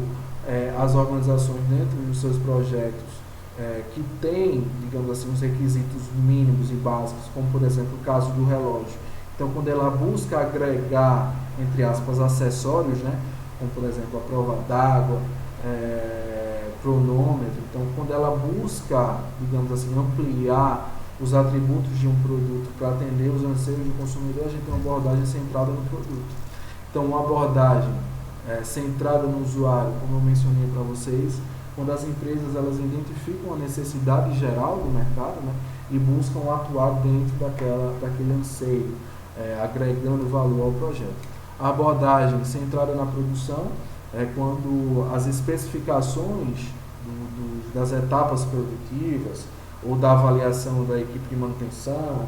as organizações, dentro dos seus projetos, que tem, digamos assim, os requisitos mínimos e básicos, como por exemplo o caso do relógio. Então, quando ela busca agregar, entre aspas, acessórios, né, como por exemplo a prova d'água, cronômetro, então quando ela busca, digamos assim, ampliar os atributos de um produto para atender os anseios do consumidor, a gente tem uma abordagem centrada no produto. Então, uma abordagem centrada no usuário, como eu mencionei para vocês, quando as empresas elas identificam a necessidade geral do mercado, né, e buscam atuar dentro daquele anseio, agregando valor ao projeto. A abordagem centrada na produção é quando as especificações das etapas produtivas ou da avaliação da equipe de manutenção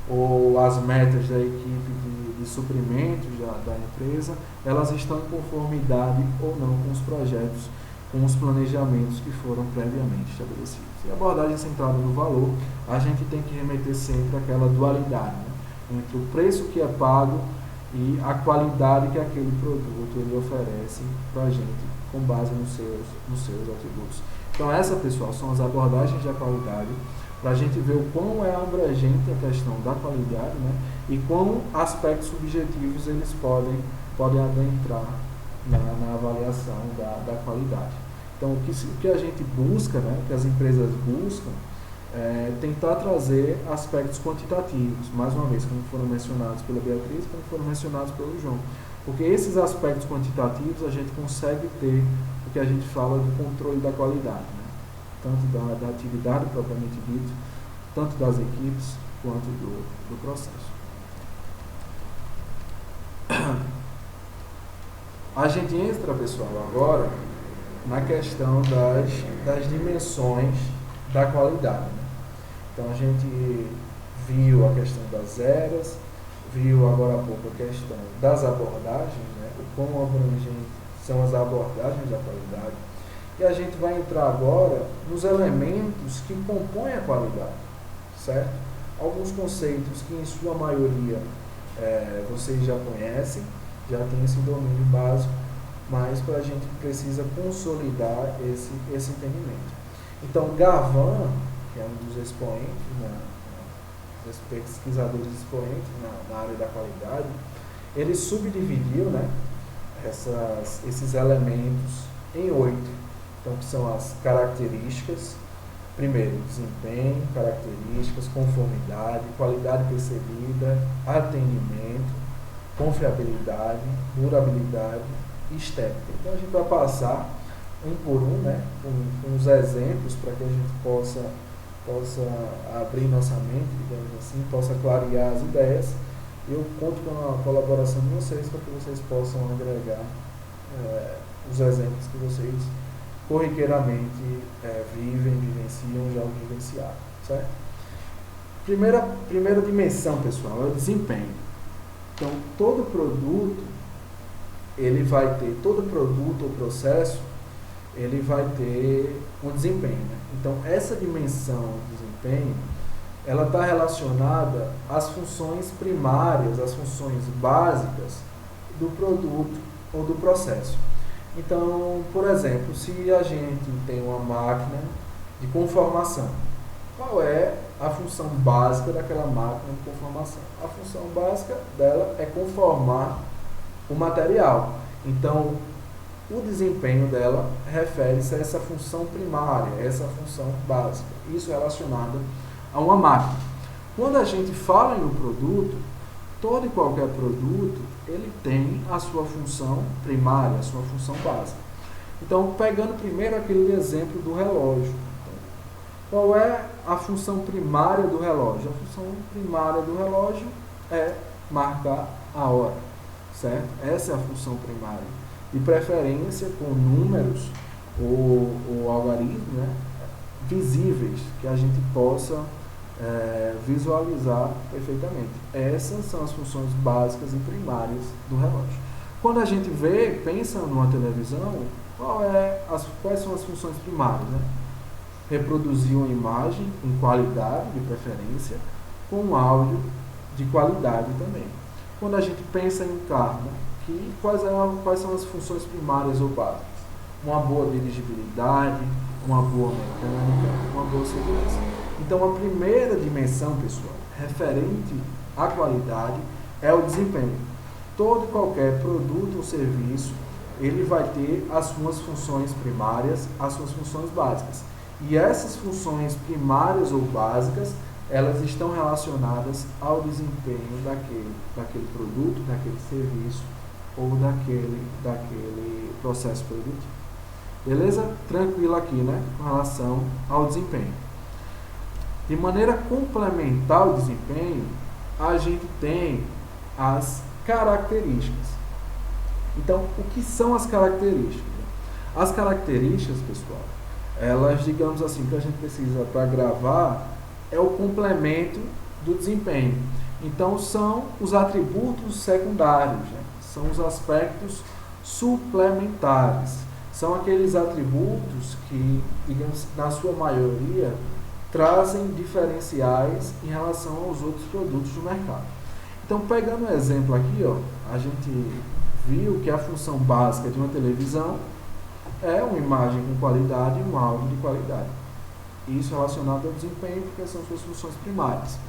ou as metas da equipe de suprimentos da empresa, elas estão em conformidade ou não com os projetos, com os planejamentos que foram previamente estabelecidos. E a abordagem centrada no valor, a gente tem que remeter sempre àquela dualidade, né, entre o preço que é pago e a qualidade que aquele produto ele oferece para a gente, com base nos seus atributos. Então, pessoal, são as abordagens da qualidade, para a gente ver o quão é abrangente a questão da qualidade, né, e quão aspectos subjetivos eles podem adentrar na avaliação da qualidade. Então, o que a gente busca, né, o que as empresas buscam, é tentar trazer aspectos quantitativos, mais uma vez, como foram mencionados pela Beatriz, como foram mencionados pelo João. Porque esses aspectos quantitativos a gente consegue ter o que a gente fala do controle da qualidade, né? Tanto da atividade propriamente dita, tanto das equipes, quanto do processo. A gente entra, pessoal, agora na questão das dimensões da qualidade, né? Então a gente viu a questão das eras, viu agora há pouco a questão das abordagens, né? O quão abrangentes são as abordagens da qualidade. E a gente vai entrar agora nos elementos que compõem a qualidade, certo? Alguns conceitos que em sua maioria vocês já conhecem, já tem esse domínio básico, mas a gente precisa consolidar esse entendimento. Então, Gavan, que é um dos expoentes, dos pesquisadores expoentes na área da qualidade, ele subdividiu, né, esses elementos em 8. Então, que são as características. Primeiro, desempenho, características, conformidade, qualidade percebida, atendimento, confiabilidade, durabilidade e estética. Então a gente vai passar um por um, né, com uns exemplos para que a gente possa abrir nossa mente, digamos assim, possa clarear as ideias. Eu conto com a colaboração de vocês para que vocês possam agregar os exemplos que vocês corriqueiramente vivenciam, já vivenciaram, certo? Primeira dimensão, pessoal, é o desempenho. Então, todo produto ou processo, ele vai ter um desempenho, né? Então, essa dimensão de desempenho, ela está relacionada às funções primárias, às funções básicas do produto ou do processo. Então, por exemplo, se a gente tem uma máquina de conformação, qual é a função básica daquela máquina de conformação? A função básica dela é conformar o material. Então, o desempenho dela refere-se a essa função primária, essa função básica. Isso relacionado a uma máquina. Quando a gente fala em um produto, todo e qualquer produto, ele tem a sua função primária, a sua função básica. Então, pegando primeiro aquele exemplo do relógio. Qual é a função primária do relógio? A função primária do relógio é marcar a hora, certo? Essa é a função primária. De preferência com números ou algoritmos, né, visíveis, que a gente possa visualizar perfeitamente. Essas são as funções básicas e primárias do relógio. Quando a gente pensa numa televisão, quais são as funções primárias, né? Reproduzir uma imagem em qualidade, de preferência, com áudio de qualidade também. Quando a gente pensa em carro, quais são as funções primárias ou básicas? Uma boa dirigibilidade, uma boa mecânica, uma boa segurança. Então, a primeira dimensão, pessoal, referente à qualidade, é o desempenho. Todo e qualquer produto ou serviço, ele vai ter as suas funções primárias, as suas funções básicas. E essas funções primárias ou básicas, elas estão relacionadas ao desempenho daquele produto, daquele serviço ou daquele processo produtivo. Beleza? Tranquilo aqui, né? Com relação ao desempenho. De maneira complementar ao desempenho, a gente tem as características. Então, o que são as características? As características, pessoal, elas, digamos assim, que a gente precisa para gravar, é o complemento do desempenho. Então, são os atributos secundários, né? São os aspectos suplementares. São aqueles atributos que, digamos, na sua maioria, trazem diferenciais em relação aos outros produtos do mercado. Então, pegando um exemplo aqui, a gente viu que a função básica de uma televisão é uma imagem com qualidade e um áudio de qualidade. Isso relacionado ao desempenho, porque são suas funções primárias.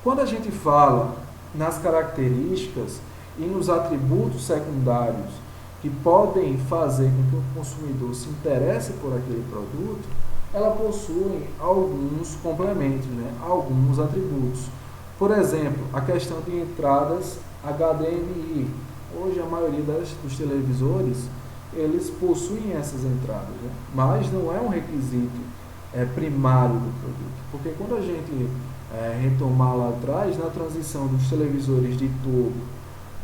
Quando a gente fala nas características e nos atributos secundários que podem fazer com que o consumidor se interesse por aquele produto, ela possui alguns complementos, né? Alguns atributos. Por exemplo, a questão de entradas HDMI. Hoje a maioria dos televisores, eles possuem essas entradas, né? Mas não é um requisito primário do produto. Porque quando a gente retomar lá atrás, na transição dos televisores de tubo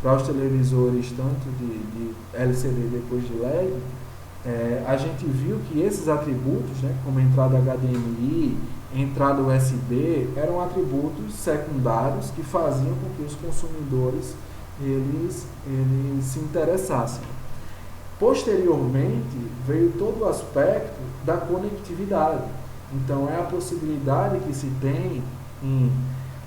para os televisores tanto de LCD depois de LED, a gente viu que esses atributos, né, como entrada HDMI, entrada USB, eram atributos secundários que faziam com que os consumidores eles se interessassem. Posteriormente, veio todo o aspecto da conectividade. Então, é a possibilidade que se tem em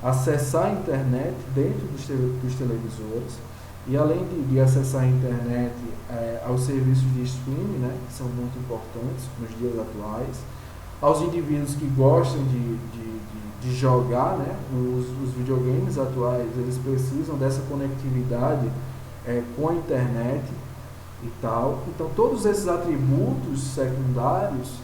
acessar a internet dentro dos televisores, e além de acessar a internet aos serviços de streaming, né, que são muito importantes nos dias atuais, aos indivíduos que gostam de jogar, né, os videogames atuais, eles precisam dessa conectividade com a internet e tal. Então, todos esses atributos secundários,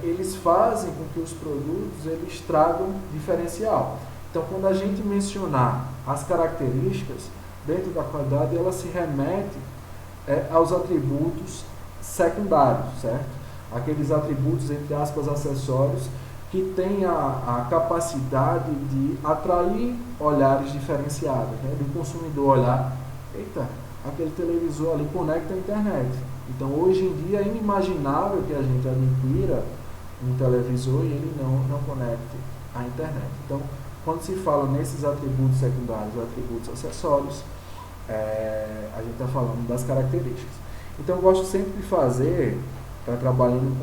eles fazem com que os produtos eles tragam diferencial. Então, quando a gente mencionar as características, dentro da qualidade, ela se remete aos atributos secundários, certo? Aqueles atributos, entre aspas, acessórios, que têm a capacidade de atrair olhares diferenciados, né? Do consumidor olhar, eita, aquele televisor ali conecta a internet. Então, hoje em dia, é inimaginável que a gente adquira um televisor e ele não conecte à internet. Então, quando se fala nesses atributos secundários ou atributos acessórios, a gente está falando das características. Então, eu gosto sempre de fazer, trabalhando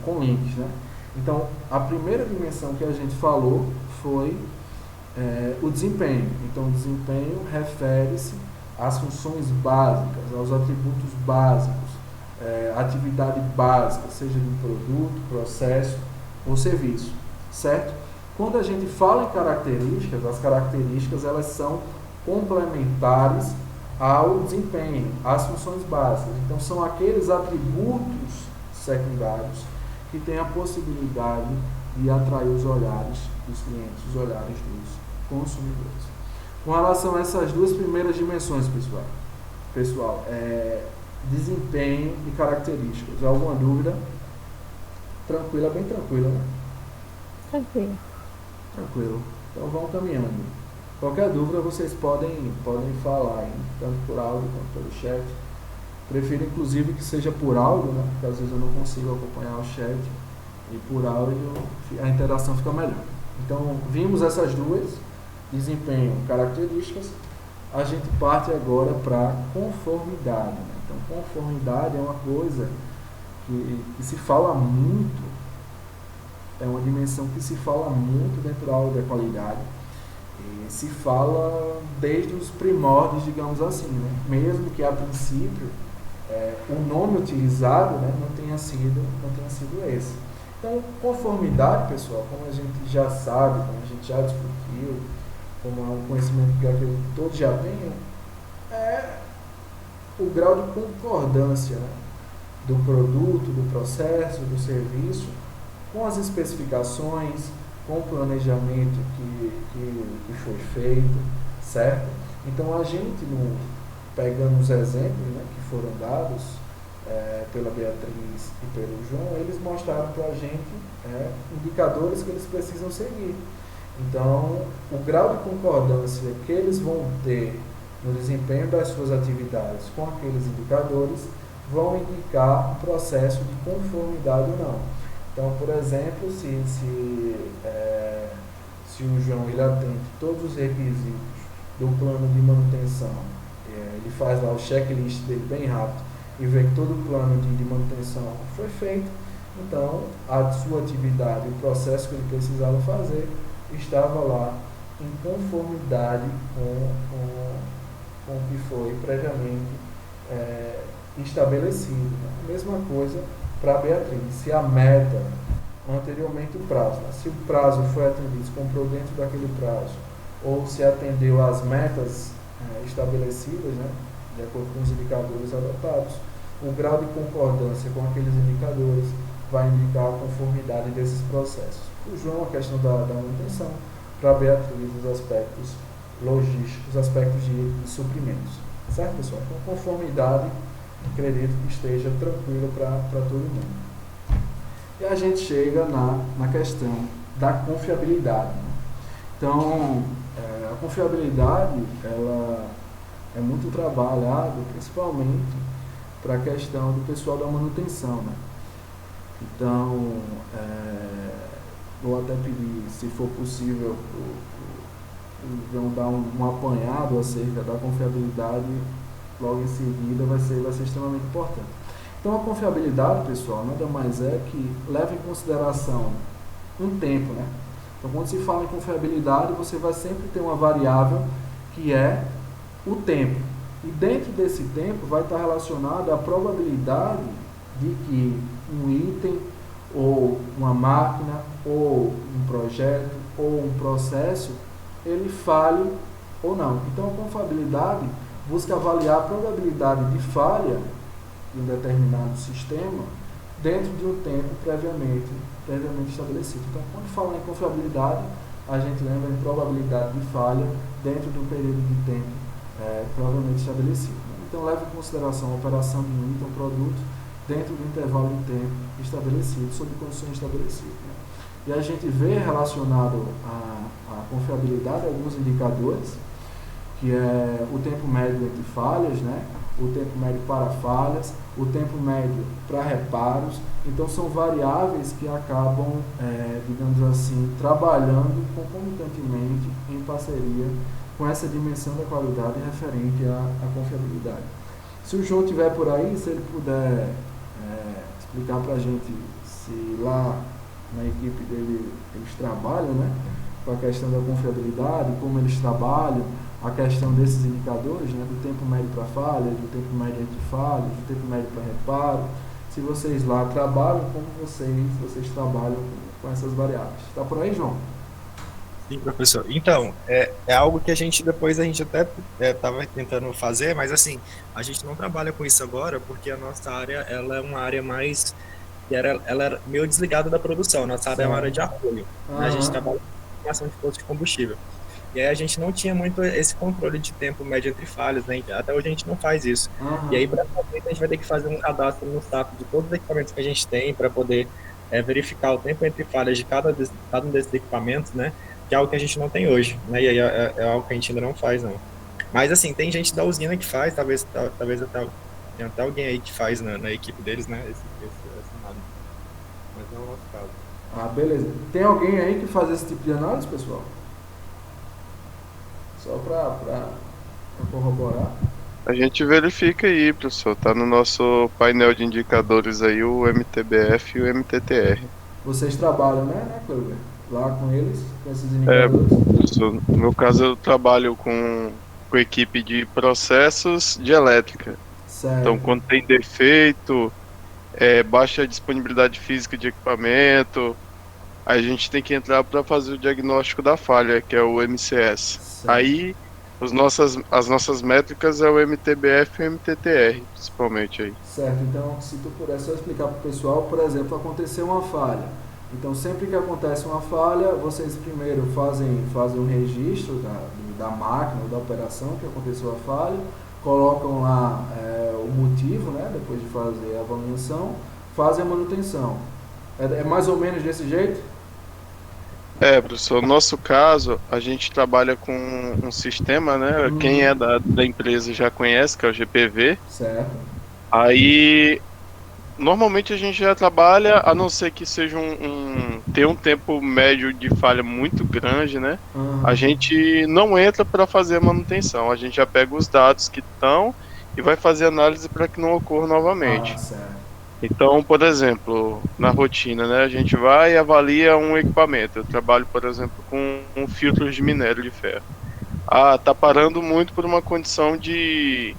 com links, né? Então, a primeira dimensão que a gente falou foi o desempenho. Então, o desempenho refere-se às funções básicas, aos atributos básicos, atividade básica, seja de um produto, processo ou serviço, certo? Quando a gente fala em características, as características elas são complementares ao desempenho, às funções básicas. Então, são aqueles atributos secundários que têm a possibilidade de atrair os olhares dos clientes, os olhares dos consumidores. Com relação a essas duas primeiras dimensões, pessoal, desempenho e características. Alguma dúvida? Tranquila, bem tranquila, né? Tranquilo. Tranquilo. Então vamos caminhando. Qualquer dúvida vocês podem falar, hein? Tanto por áudio quanto pelo chat. Prefiro inclusive que seja por áudio, né? Porque às vezes eu não consigo acompanhar o chat, e por áudio a interação fica melhor. Então vimos essas duas, desempenho, características. A gente parte agora para conformidade, né? Então conformidade é uma coisa que se fala muito, é uma dimensão que se fala muito dentro da aula da qualidade. E se fala desde os primórdios, digamos assim, né? Mesmo que a princípio o nome utilizado, né, não tenha sido esse. Então, conformidade, pessoal, como a gente já sabe, como a gente já discutiu, como é um conhecimento que eu acredito que todos já tenham, é o grau de concordância, né, do produto, do processo, do serviço, com as especificações, com o planejamento que foi feito, certo? Então, a gente, pegando os exemplos, né, que foram dados pela Beatriz e pelo João, eles mostraram para a gente indicadores que eles precisam seguir. Então, o grau de concordância que eles vão ter no desempenho das suas atividades com aqueles indicadores vão indicar um processo de conformidade ou não. Então, por exemplo, se o João ele atende todos os requisitos do plano de manutenção, ele faz lá o checklist dele bem rápido e vê que todo o plano de manutenção foi feito, então a sua atividade, o processo que ele precisava fazer, estava lá em conformidade com o que foi previamente estabelecido. Né? A mesma coisa para a Beatriz. Se a meta, anteriormente o prazo, né? Se o prazo foi atendido, se comprou dentro daquele prazo, ou se atendeu às metas estabelecidas, né? De acordo com os indicadores adotados, o grau de concordância com aqueles indicadores vai indicar a conformidade desses processos. O João, a questão da manutenção, para a Beatriz, os aspectos logísticos, os aspectos de suprimentos. Certo, pessoal? Então, conformidade, acredito que esteja tranquilo para todo mundo. E a gente chega na questão da confiabilidade. Né? Então, a confiabilidade, ela é muito trabalhada, principalmente para a questão do pessoal da manutenção, né? Então, vou até pedir, se for possível, vão dar um apanhado acerca da confiabilidade logo em seguida, vai ser extremamente importante. Então, a confiabilidade, pessoal, nada mais é que leva em consideração um tempo, né? Então, quando se fala em confiabilidade, você vai sempre ter uma variável que é o tempo. E dentro desse tempo vai estar relacionada a probabilidade de que um item, ou uma máquina, ou um projeto, ou um processo, ele falhe ou não. Então, a confiabilidade busca avaliar a probabilidade de falha de um determinado sistema dentro de um tempo previamente estabelecido. Então, quando fala em confiabilidade, a gente lembra em probabilidade de falha dentro de um período de tempo provavelmente estabelecido. Então, leva em consideração a operação de um item ou produto dentro do intervalo de tempo estabelecido, sob condições estabelecidas. Né? E a gente vê relacionado à confiabilidade alguns indicadores, que é o tempo médio entre falhas, né? O tempo médio para falhas, o tempo médio para reparos. Então, são variáveis que acabam, digamos assim, trabalhando concomitantemente em parceria com essa dimensão da qualidade referente à confiabilidade. Se o João estiver por aí, se ele puder explicar para a gente se lá na equipe dele eles trabalham, né, com a questão da confiabilidade, como eles trabalham, a questão desses indicadores, né, do tempo médio para falha, do tempo médio entre falhas, do tempo médio para reparo. Se vocês lá trabalham, como vocês trabalham com essas variáveis. Está por aí, João? Sim, professor. Então, é algo que a gente até estava tentando fazer, mas assim, a gente não trabalha com isso agora, porque a nossa área, ela é uma área mais, ela era meio desligada da produção, nossa área é uma área de apoio, né? A gente trabalha com formação de posto de combustível. E aí a gente não tinha muito esse controle de tempo médio entre falhas, né? Até hoje a gente não faz isso. E aí, praticamente, a gente vai ter que fazer um cadastro no SAP de todos os equipamentos que a gente tem para poder verificar o tempo entre falhas de cada um desses equipamentos, né? Que é algo que a gente não tem hoje, né? E aí é algo que a gente ainda não faz, não. Mas, assim, tem gente da usina que faz, talvez tenha até alguém aí que faz na equipe deles, né? Essa análise. Mas não é o nosso caso. Ah, beleza. Tem alguém aí que faz esse tipo de análise, pessoal? Só para corroborar. A gente verifica aí, professor. Tá no nosso painel de indicadores aí o MTBF e o MTTR. Vocês trabalham, né, Cleber? Lá com eles, com esses indicadores? Professor, no meu caso eu trabalho com equipe de processos de elétrica. Certo. Então, quando tem defeito, baixa disponibilidade física de equipamento, a gente tem que entrar para fazer o diagnóstico da falha, que é o MCS. Certo. Aí, as nossas métricas é o MTBF e o MTTR, principalmente aí. Certo, então, se tu puder só explicar para o pessoal, por exemplo, aconteceu uma falha. Então, sempre que acontece uma falha, vocês primeiro fazem um registro da máquina ou da operação que aconteceu a falha, colocam lá o motivo, né, depois de fazer a avaliação, fazem a manutenção. É mais ou menos desse jeito? Professor, no nosso caso, a gente trabalha com um sistema, né? Quem é da empresa já conhece, que é o GPV. Certo. Aí, normalmente a gente já trabalha, a não ser que seja ter um tempo médio de falha muito grande, né? A gente não entra para fazer a manutenção, a gente já pega os dados que estão e vai fazer análise para que não ocorra novamente. Certo. Então, por exemplo, na rotina, né, a gente vai e avalia um equipamento. Eu trabalho, por exemplo, com filtros de minério de ferro. Tá parando muito por uma condição de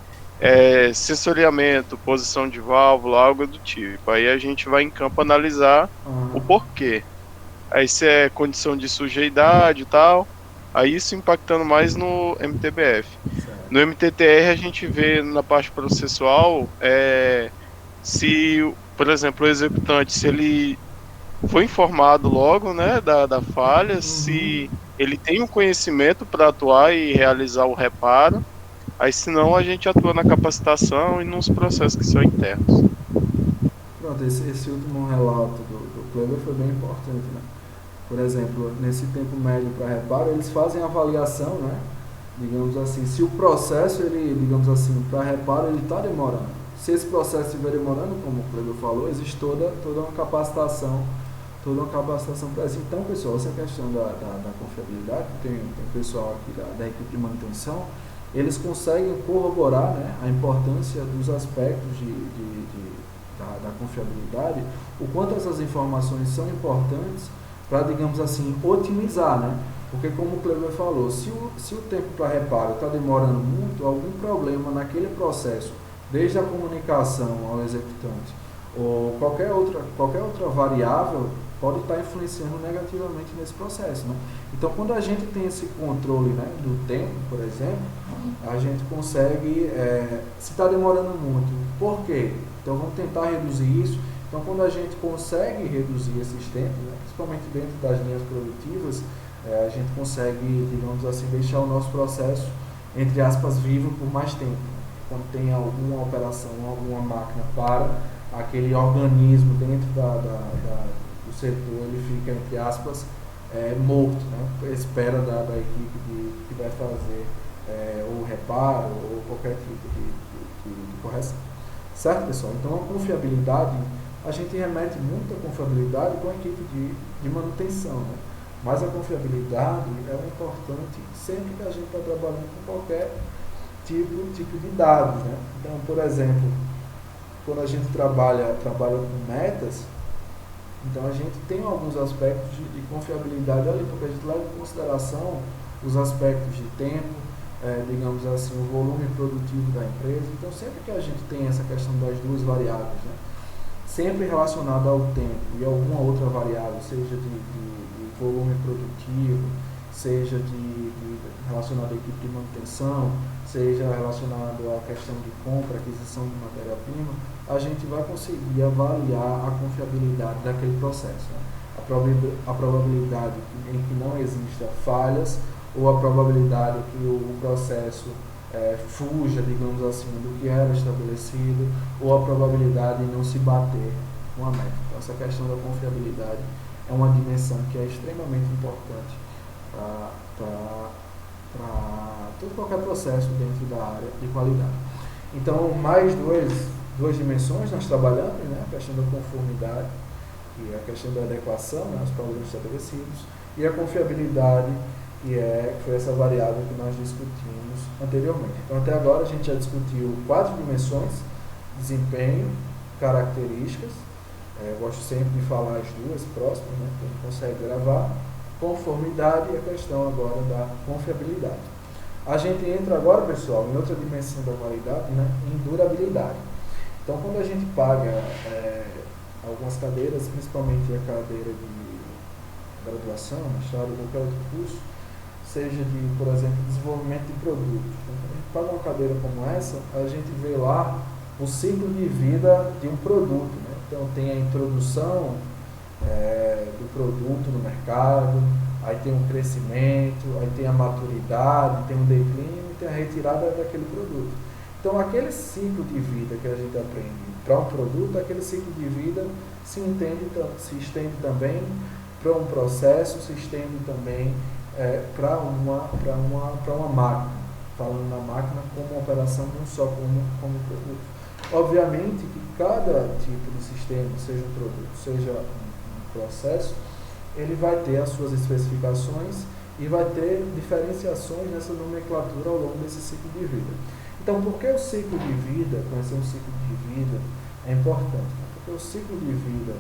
sensoriamento, posição de válvula, algo do tipo. Aí a gente vai em campo analisar o porquê. Aí se é condição de sujidade e tal, aí isso impactando mais no MTBF. Certo. No MTTR a gente vê na parte processual se, por exemplo, o executante, se ele foi informado logo, né, da falha, se ele tem o conhecimento para atuar e realizar o reparo, aí senão a gente atua na capacitação e nos processos que são internos. Pronto, esse último relato do Kleber foi bem importante, né? Por exemplo, nesse tempo médio para reparo, eles fazem avaliação, né? Digamos assim, se o processo, ele, digamos assim, para reparo, ele está demorando. Se esse processo estiver demorando, como o Cleber falou, existe toda uma capacitação para isso. Então, pessoal, essa questão da confiabilidade, tem pessoal aqui da equipe de manutenção, eles conseguem corroborar, né, a importância dos aspectos da confiabilidade, o quanto essas informações são importantes para, digamos assim, otimizar, né? Porque, como o Cleber falou, se o tempo para reparo está demorando muito, algum problema naquele processo, desde a comunicação ao executante, ou qualquer outra variável, pode estar influenciando negativamente nesse processo, né? Então, quando a gente tem esse controle, né, do tempo, por exemplo, a gente consegue, se está demorando muito, por quê? Então, vamos tentar reduzir isso. Então, quando a gente consegue reduzir esses tempos, né, principalmente dentro das linhas produtivas, a gente consegue, digamos assim, deixar o nosso processo, entre aspas, vivo por mais tempo. Quando tem alguma operação, alguma máquina para, aquele organismo dentro do setor, ele fica, entre aspas, morto, né? Espera da equipe que vai fazer o reparo ou qualquer tipo de correção. Certo, pessoal? Então, a confiabilidade, a gente remete muito a confiabilidade com a equipe de manutenção, né? Mas a confiabilidade é importante sempre que a gente está trabalhando com qualquer tipo de dados, né? Então, por exemplo, quando a gente trabalha com metas, então a gente tem alguns aspectos de confiabilidade ali, porque a gente leva em consideração os aspectos de tempo, digamos assim, o volume produtivo da empresa. Então, sempre que a gente tem essa questão das duas variáveis, né, sempre relacionada ao tempo e alguma outra variável, seja de volume produtivo, seja relacionado à equipe de manutenção, seja relacionado à questão de compra, aquisição de matéria-prima, a gente vai conseguir avaliar a confiabilidade daquele processo, né? A probabilidade em que não exista falhas, ou a probabilidade que o processo fuja, digamos assim, do que era estabelecido, ou a probabilidade de não se bater com a meta. Então, essa questão da confiabilidade é uma dimensão que é extremamente importante para qualquer processo dentro da área de qualidade. Então, mais duas dimensões nós trabalhamos, né? A questão da conformidade e a questão da adequação, né, aos padrões estabelecidos, e a confiabilidade, que foi essa variável que nós discutimos anteriormente. Então, até agora a gente já discutiu 4 dimensões: desempenho, características, gosto sempre de falar as duas próximas, né, que a gente consegue gravar, conformidade e a questão agora da confiabilidade. A gente entra agora, pessoal, em outra dimensão da qualidade, né, em durabilidade. Então, quando a gente paga algumas cadeiras, principalmente a cadeira de graduação, mestrado ou qualquer outro curso, seja de, por exemplo, desenvolvimento de produtos. Então, quando a gente paga uma cadeira como essa, a gente vê lá o ciclo de vida de um produto, né? Então, tem a introdução do produto no mercado, aí tem um crescimento, aí tem a maturidade, tem um declínio e tem a retirada daquele produto. Então, aquele ciclo de vida que a gente aprende para um produto, aquele ciclo de vida se estende também para um processo, se estende também para uma máquina, falando na máquina como operação, não só como produto. Obviamente que cada tipo de sistema, seja um produto, seja um processo, ele vai ter as suas especificações e vai ter diferenciações nessa nomenclatura ao longo desse ciclo de vida. Então, por que o ciclo de vida, conhecer um ciclo de vida é importante? Porque o ciclo de vida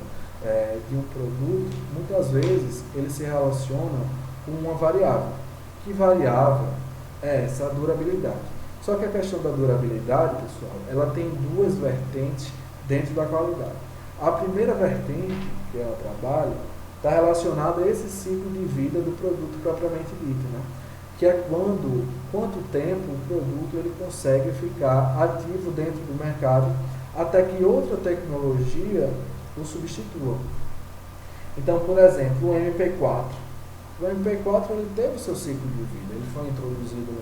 de um produto, muitas vezes, ele se relaciona com uma variável. Que variável é essa durabilidade? Só que a questão da durabilidade, pessoal, ela tem duas vertentes dentro da qualidade. A primeira vertente, que ela trabalha, está relacionada a esse ciclo de vida do produto propriamente dito, né? Que é quanto tempo o produto ele consegue ficar ativo dentro do mercado até que outra tecnologia o substitua. Então, por exemplo, o MP4. O MP4 ele teve o seu ciclo de vida, ele foi introduzido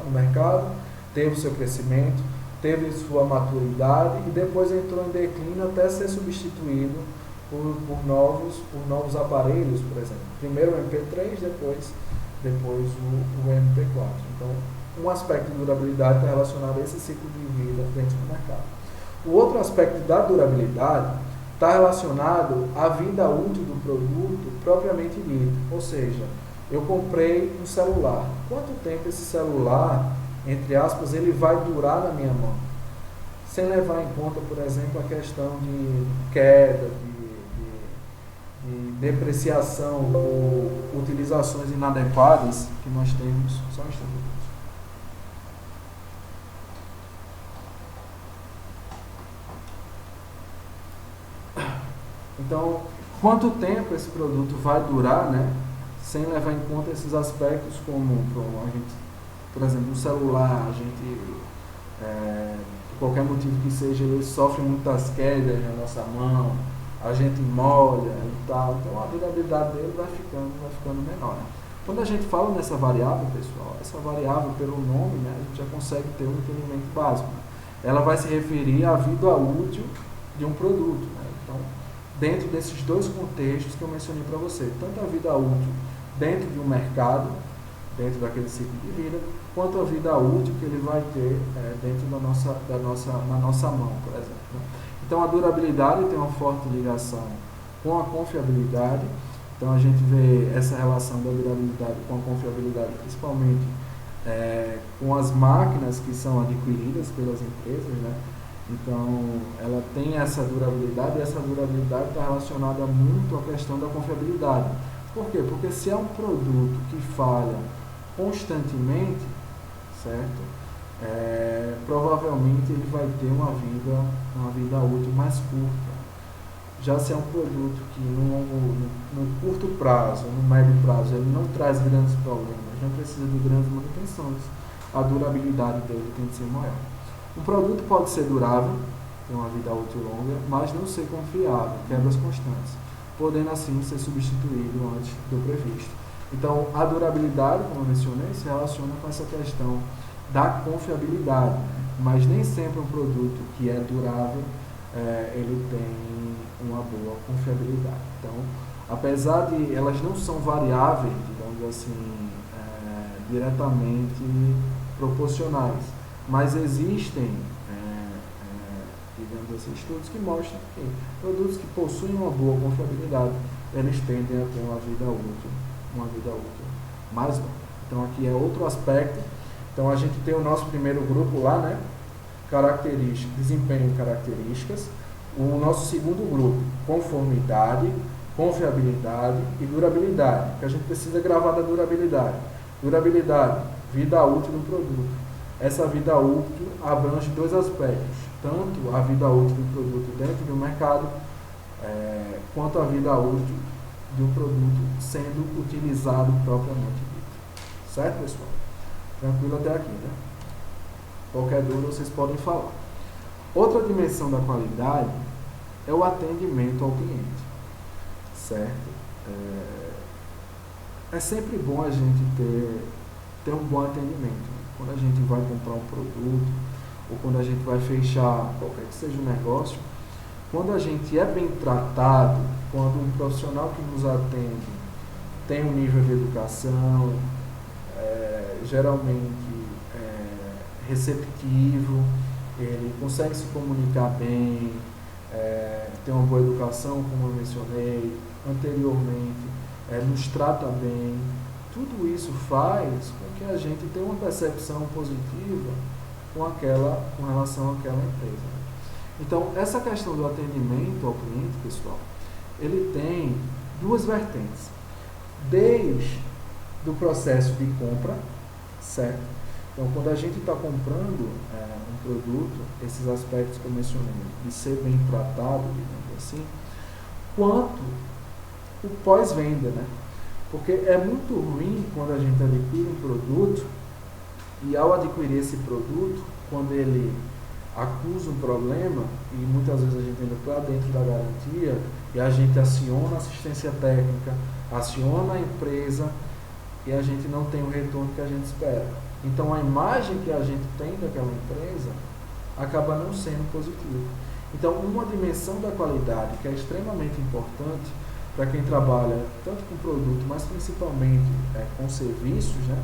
no mercado, teve o seu crescimento, teve sua maturidade e depois entrou em declínio até ser substituído por novos aparelhos, por exemplo. Primeiro o MP3, depois o MP4. Então, um aspecto de durabilidade está relacionado a esse ciclo de vida dentro do mercado. O outro aspecto da durabilidade está relacionado à vida útil do produto propriamente dito. Ou seja, eu comprei um celular. Quanto tempo esse celular, entre aspas, ele vai durar na minha mão? Sem levar em conta, por exemplo, a questão de queda, de depreciação ou utilizações inadequadas que nós temos. Só um instante. Então, quanto tempo esse produto vai durar, né? Sem levar em conta esses aspectos como a gente, por exemplo, o celular, a gente, por qualquer motivo que seja, ele sofre muitas quedas na nossa mão, a gente molha e tal, então a durabilidade dele vai ficando menor. Quando a gente fala nessa variável, pessoal, essa variável, pelo nome, né, a gente já consegue ter um entendimento básico. Ela vai se referir à vida útil de um produto, né? Então, dentro desses dois contextos que eu mencionei para você, tanto a vida útil dentro de um mercado, dentro daquele ciclo de vida, quanto a vida útil que ele vai ter dentro na nossa mão, por exemplo, né? Então, a durabilidade tem uma forte ligação com a confiabilidade. Então, a gente vê essa relação da durabilidade com a confiabilidade, principalmente com as máquinas que são adquiridas pelas empresas, né? Então, ela tem essa durabilidade, e essa durabilidade está relacionada muito à questão da confiabilidade. Por quê? Porque se é um produto que falha constantemente, certo? Provavelmente ele vai ter uma vida útil mais curta. Já se é um produto que no curto prazo, no médio prazo, ele não traz grandes problemas, não precisa de grandes manutenções, a durabilidade dele tem que ser maior. Um produto pode ser durável, ter uma vida útil longa, mas não ser confiável, quebras constantes, podendo assim ser substituído antes do previsto. Então, a durabilidade, como eu mencionei, se relaciona com essa questão da confiabilidade, né? Mas nem sempre um produto que é durável, ele tem uma boa confiabilidade. Então, apesar de elas não são variáveis, digamos assim, diretamente proporcionais, mas existem, digamos assim, estudos que mostram que produtos que possuem uma boa confiabilidade, eles tendem a ter uma vida útil mais longa. Então, aqui é outro aspecto. Então, a gente tem o nosso primeiro grupo lá, né? Características, desempenho e características. O nosso segundo grupo, conformidade, confiabilidade e durabilidade. Que a gente precisa gravar da durabilidade. Durabilidade, vida útil do produto. Essa vida útil abrange dois aspectos. Tanto a vida útil do produto dentro do mercado, quanto a vida útil do produto sendo utilizado propriamente dito. Certo, pessoal? Tranquilo até aqui, né? Qualquer dúvida vocês podem falar. Outra dimensão da qualidade é o atendimento ao cliente, certo? É sempre bom a gente ter um bom atendimento. Quando a gente vai comprar um produto, ou quando a gente vai fechar qualquer que seja o negócio, quando a gente é bem tratado, quando um profissional que nos atende tem um nível de educação, geralmente receptivo, ele consegue se comunicar bem, tem uma boa educação, como eu mencionei anteriormente, nos trata bem, tudo isso faz com que a gente tenha uma percepção positiva com relação àquela empresa. Então, essa questão do atendimento ao cliente, pessoal, ele tem duas vertentes. Desde do processo de compra, certo? Então, quando a gente está comprando um produto, esses aspectos que eu mencionei, de ser bem tratado, digamos assim, quanto o pós-venda, né? Porque é muito ruim quando a gente adquire um produto e, ao adquirir esse produto, quando ele acusa um problema, e muitas vezes a gente entra para dentro da garantia e a gente aciona a assistência técnica, aciona a empresa e a gente não tem o retorno que a gente espera. Então, a imagem que a gente tem daquela empresa acaba não sendo positiva. Então, uma dimensão da qualidade que é extremamente importante para quem trabalha tanto com produto, mas principalmente com serviços, né,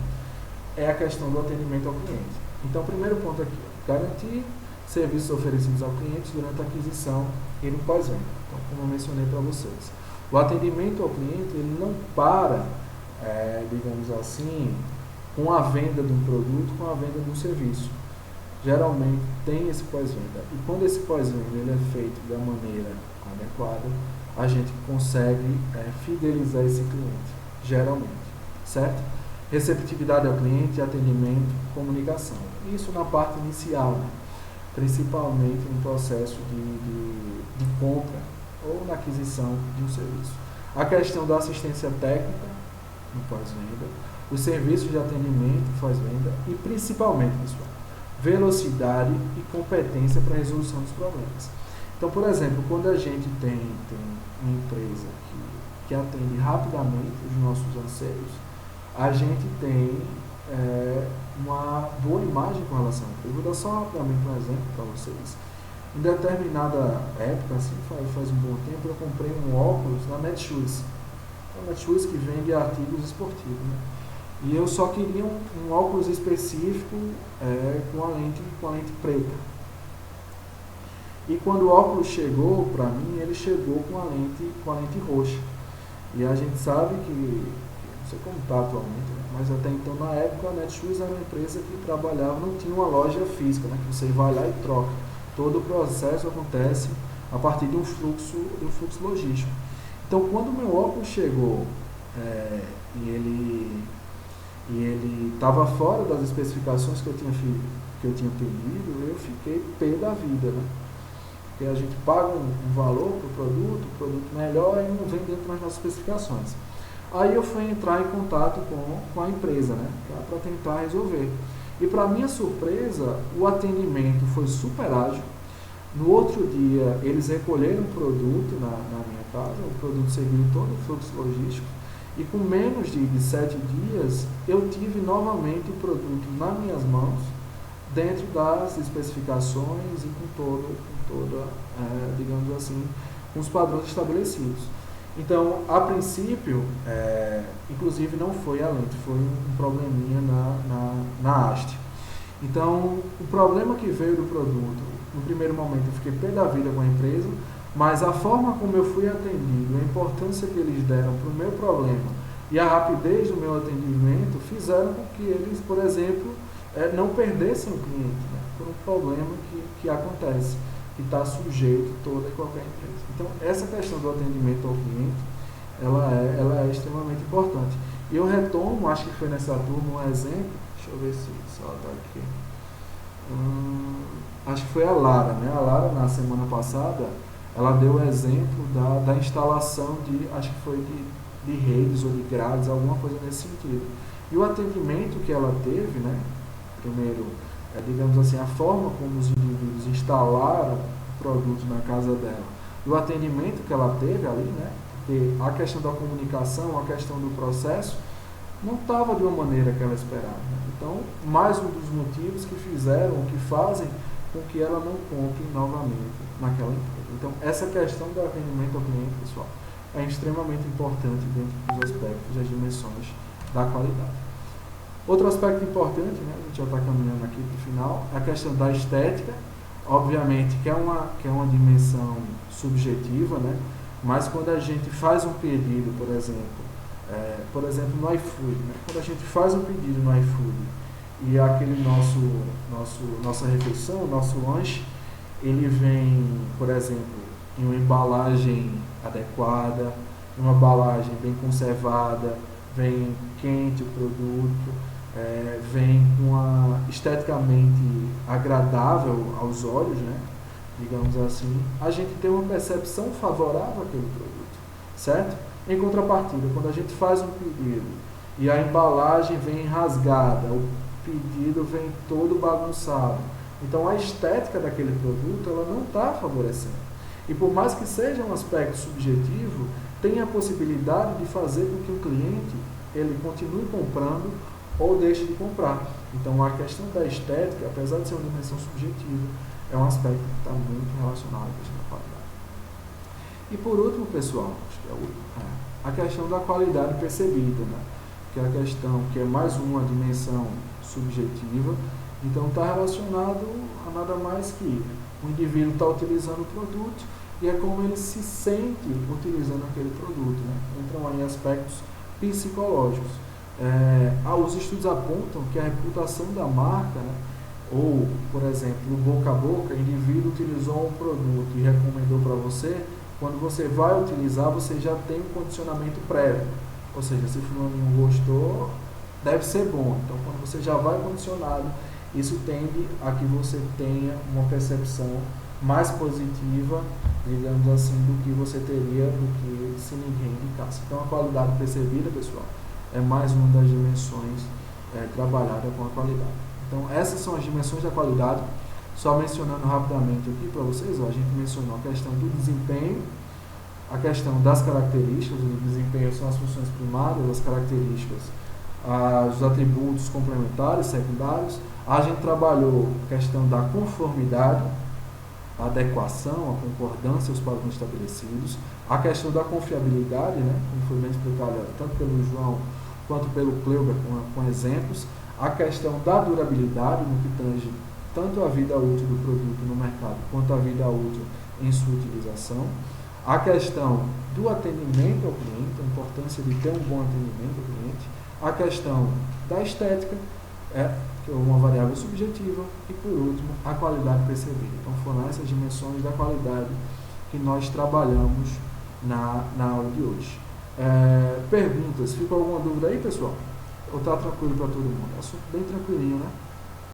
é a questão do atendimento ao cliente. Então, o primeiro ponto aqui, garantir serviços oferecidos ao cliente durante a aquisição e no pós-venda. Então, como eu mencionei para vocês, o atendimento ao cliente ele não para, digamos assim, com a venda de um produto, com a venda de um serviço. Geralmente tem esse pós-venda. E quando esse pós-venda ele é feito da maneira adequada, a gente consegue fidelizar esse cliente, geralmente, certo? Receptividade ao cliente, atendimento, comunicação. Isso na parte inicial, né? Principalmente no processo de compra ou na aquisição de um serviço. A questão da assistência técnica no pós-venda, os serviços de atendimento pós-venda e principalmente, pessoal, velocidade e competência para a resolução dos problemas. Então, por exemplo, quando a gente tem uma empresa que atende rapidamente os nossos anseios, a gente tem uma boa imagem com relação a isso. Eu vou dar só rapidamente um exemplo para vocês. Em determinada época, assim, faz um bom tempo, eu comprei um óculos na Netshoes. A Netshoes que vende artigos esportivos, né? E eu só queria um óculos específico com a lente preta. E quando o óculos chegou para mim, ele chegou com a lente roxa. E a gente sabe que, não sei como está atualmente, né? Mas até então, na época, a Netshoes era uma empresa que trabalhava, não tinha uma loja física, né? Que você vai lá e troca. Todo o processo acontece a partir de um fluxo logístico. Então, quando o meu óculos chegou e ele estava fora das especificações que eu tinha pedido, eu fiquei pé da vida, né? Porque a gente paga um valor para o produto melhor e não vem dentro das nossas especificações. Aí eu fui entrar em contato com a empresa, né? Para tentar resolver. E para minha surpresa, o atendimento foi super ágil. No outro dia, eles recolheram o produto na minha casa, o produto seguiu todo o fluxo logístico, e com menos de 7 dias, eu tive novamente o produto nas minhas mãos, dentro das especificações e com toda, digamos assim, com os padrões estabelecidos. Então, a princípio, inclusive não foi a lente, foi um probleminha na haste. Então, o problema que veio do produto, no primeiro momento eu fiquei pé da vida com a empresa, mas a forma como eu fui atendido, a importância que eles deram para o meu problema e a rapidez do meu atendimento fizeram com que eles, por exemplo, não perdessem o cliente, né, por um problema que acontece, que está sujeito toda e qualquer empresa. Então, essa questão do atendimento ao cliente, ela é extremamente importante. E eu retomo, acho que foi nessa turma, um exemplo, deixa eu ver se ela está aqui. Acho que foi a Lara, né? A Lara, na semana passada, ela deu o exemplo da instalação acho que foi de redes ou de grades, alguma coisa nesse sentido. E o atendimento que ela teve, né? Primeiro, digamos assim, a forma como os indivíduos instalaram o produto na casa dela, e o atendimento que ela teve ali, né? Porque a questão da comunicação, a questão do processo, não estava de uma maneira que ela esperava. Né? Então, mais um dos motivos que fazem com que ela não compre novamente naquela empresa. Então, essa questão do atendimento ao cliente, pessoal, é extremamente importante dentro dos aspectos das dimensões da qualidade. Outro aspecto importante, né, a gente já está caminhando aqui para o final, é a questão da estética, obviamente que é uma dimensão subjetiva, né, mas quando a gente faz um pedido, por exemplo, no iFood, né, quando a gente faz um pedido no iFood e aquele nossa refeição, nosso lanche, ele vem, por exemplo, em uma embalagem adequada, uma embalagem bem conservada, vem quente o produto, vem esteticamente agradável aos olhos, né? Digamos assim, a gente tem uma percepção favorável àquele produto, certo? Em contrapartida, quando a gente faz um pedido e a embalagem vem rasgada, o pedido vem todo bagunçado, então a estética daquele produto ela não está favorecendo. E por mais que seja um aspecto subjetivo, tem a possibilidade de fazer com que o cliente ele continue comprando ou deixe de comprar. Então, a questão da estética, apesar de ser uma dimensão subjetiva, é um aspecto que está muito relacionado à questão da qualidade. E por último, pessoal, acho que é o último, a questão da qualidade percebida, né? Que é a questão que é mais uma dimensão subjetiva, então está relacionado a nada mais que o indivíduo está utilizando o produto e é como ele se sente utilizando aquele produto, né? Entram aí aspectos psicológicos. Os estudos apontam que a reputação da marca, né, ou, por exemplo, no boca a boca, o indivíduo utilizou um produto e recomendou para você, quando você vai utilizar, você já tem um condicionamento prévio. Ou seja, se o fulaninho gostou, deve ser bom. Então, quando você já vai condicionado, isso tende a que você tenha uma percepção mais positiva, digamos assim, do que você teria do que se ninguém indicasse. Então, a qualidade percebida, pessoal, é mais uma das dimensões trabalhadas com a qualidade. Então, essas são as dimensões da qualidade. Só mencionando rapidamente aqui para vocês, a gente mencionou a questão do desempenho, a questão das características. O desempenho são as funções primárias, as características, os atributos complementares, secundários. A gente trabalhou a questão da conformidade, a adequação, a concordância aos padrões estabelecidos, a questão da confiabilidade, né, como foi bem explicado tanto pelo João quanto pelo Cleuber com exemplos, a questão da durabilidade, no que tange tanto a vida útil do produto no mercado quanto a vida útil em sua utilização, a questão do atendimento ao cliente, a importância de ter um bom atendimento ao cliente, a questão da estética, que é uma variável subjetiva, e por último, a qualidade percebida. Então foram essas dimensões da qualidade que nós trabalhamos na aula de hoje. Perguntas? Ficou alguma dúvida aí, pessoal? Ou está tranquilo para todo mundo? É assunto bem tranquilinho, né?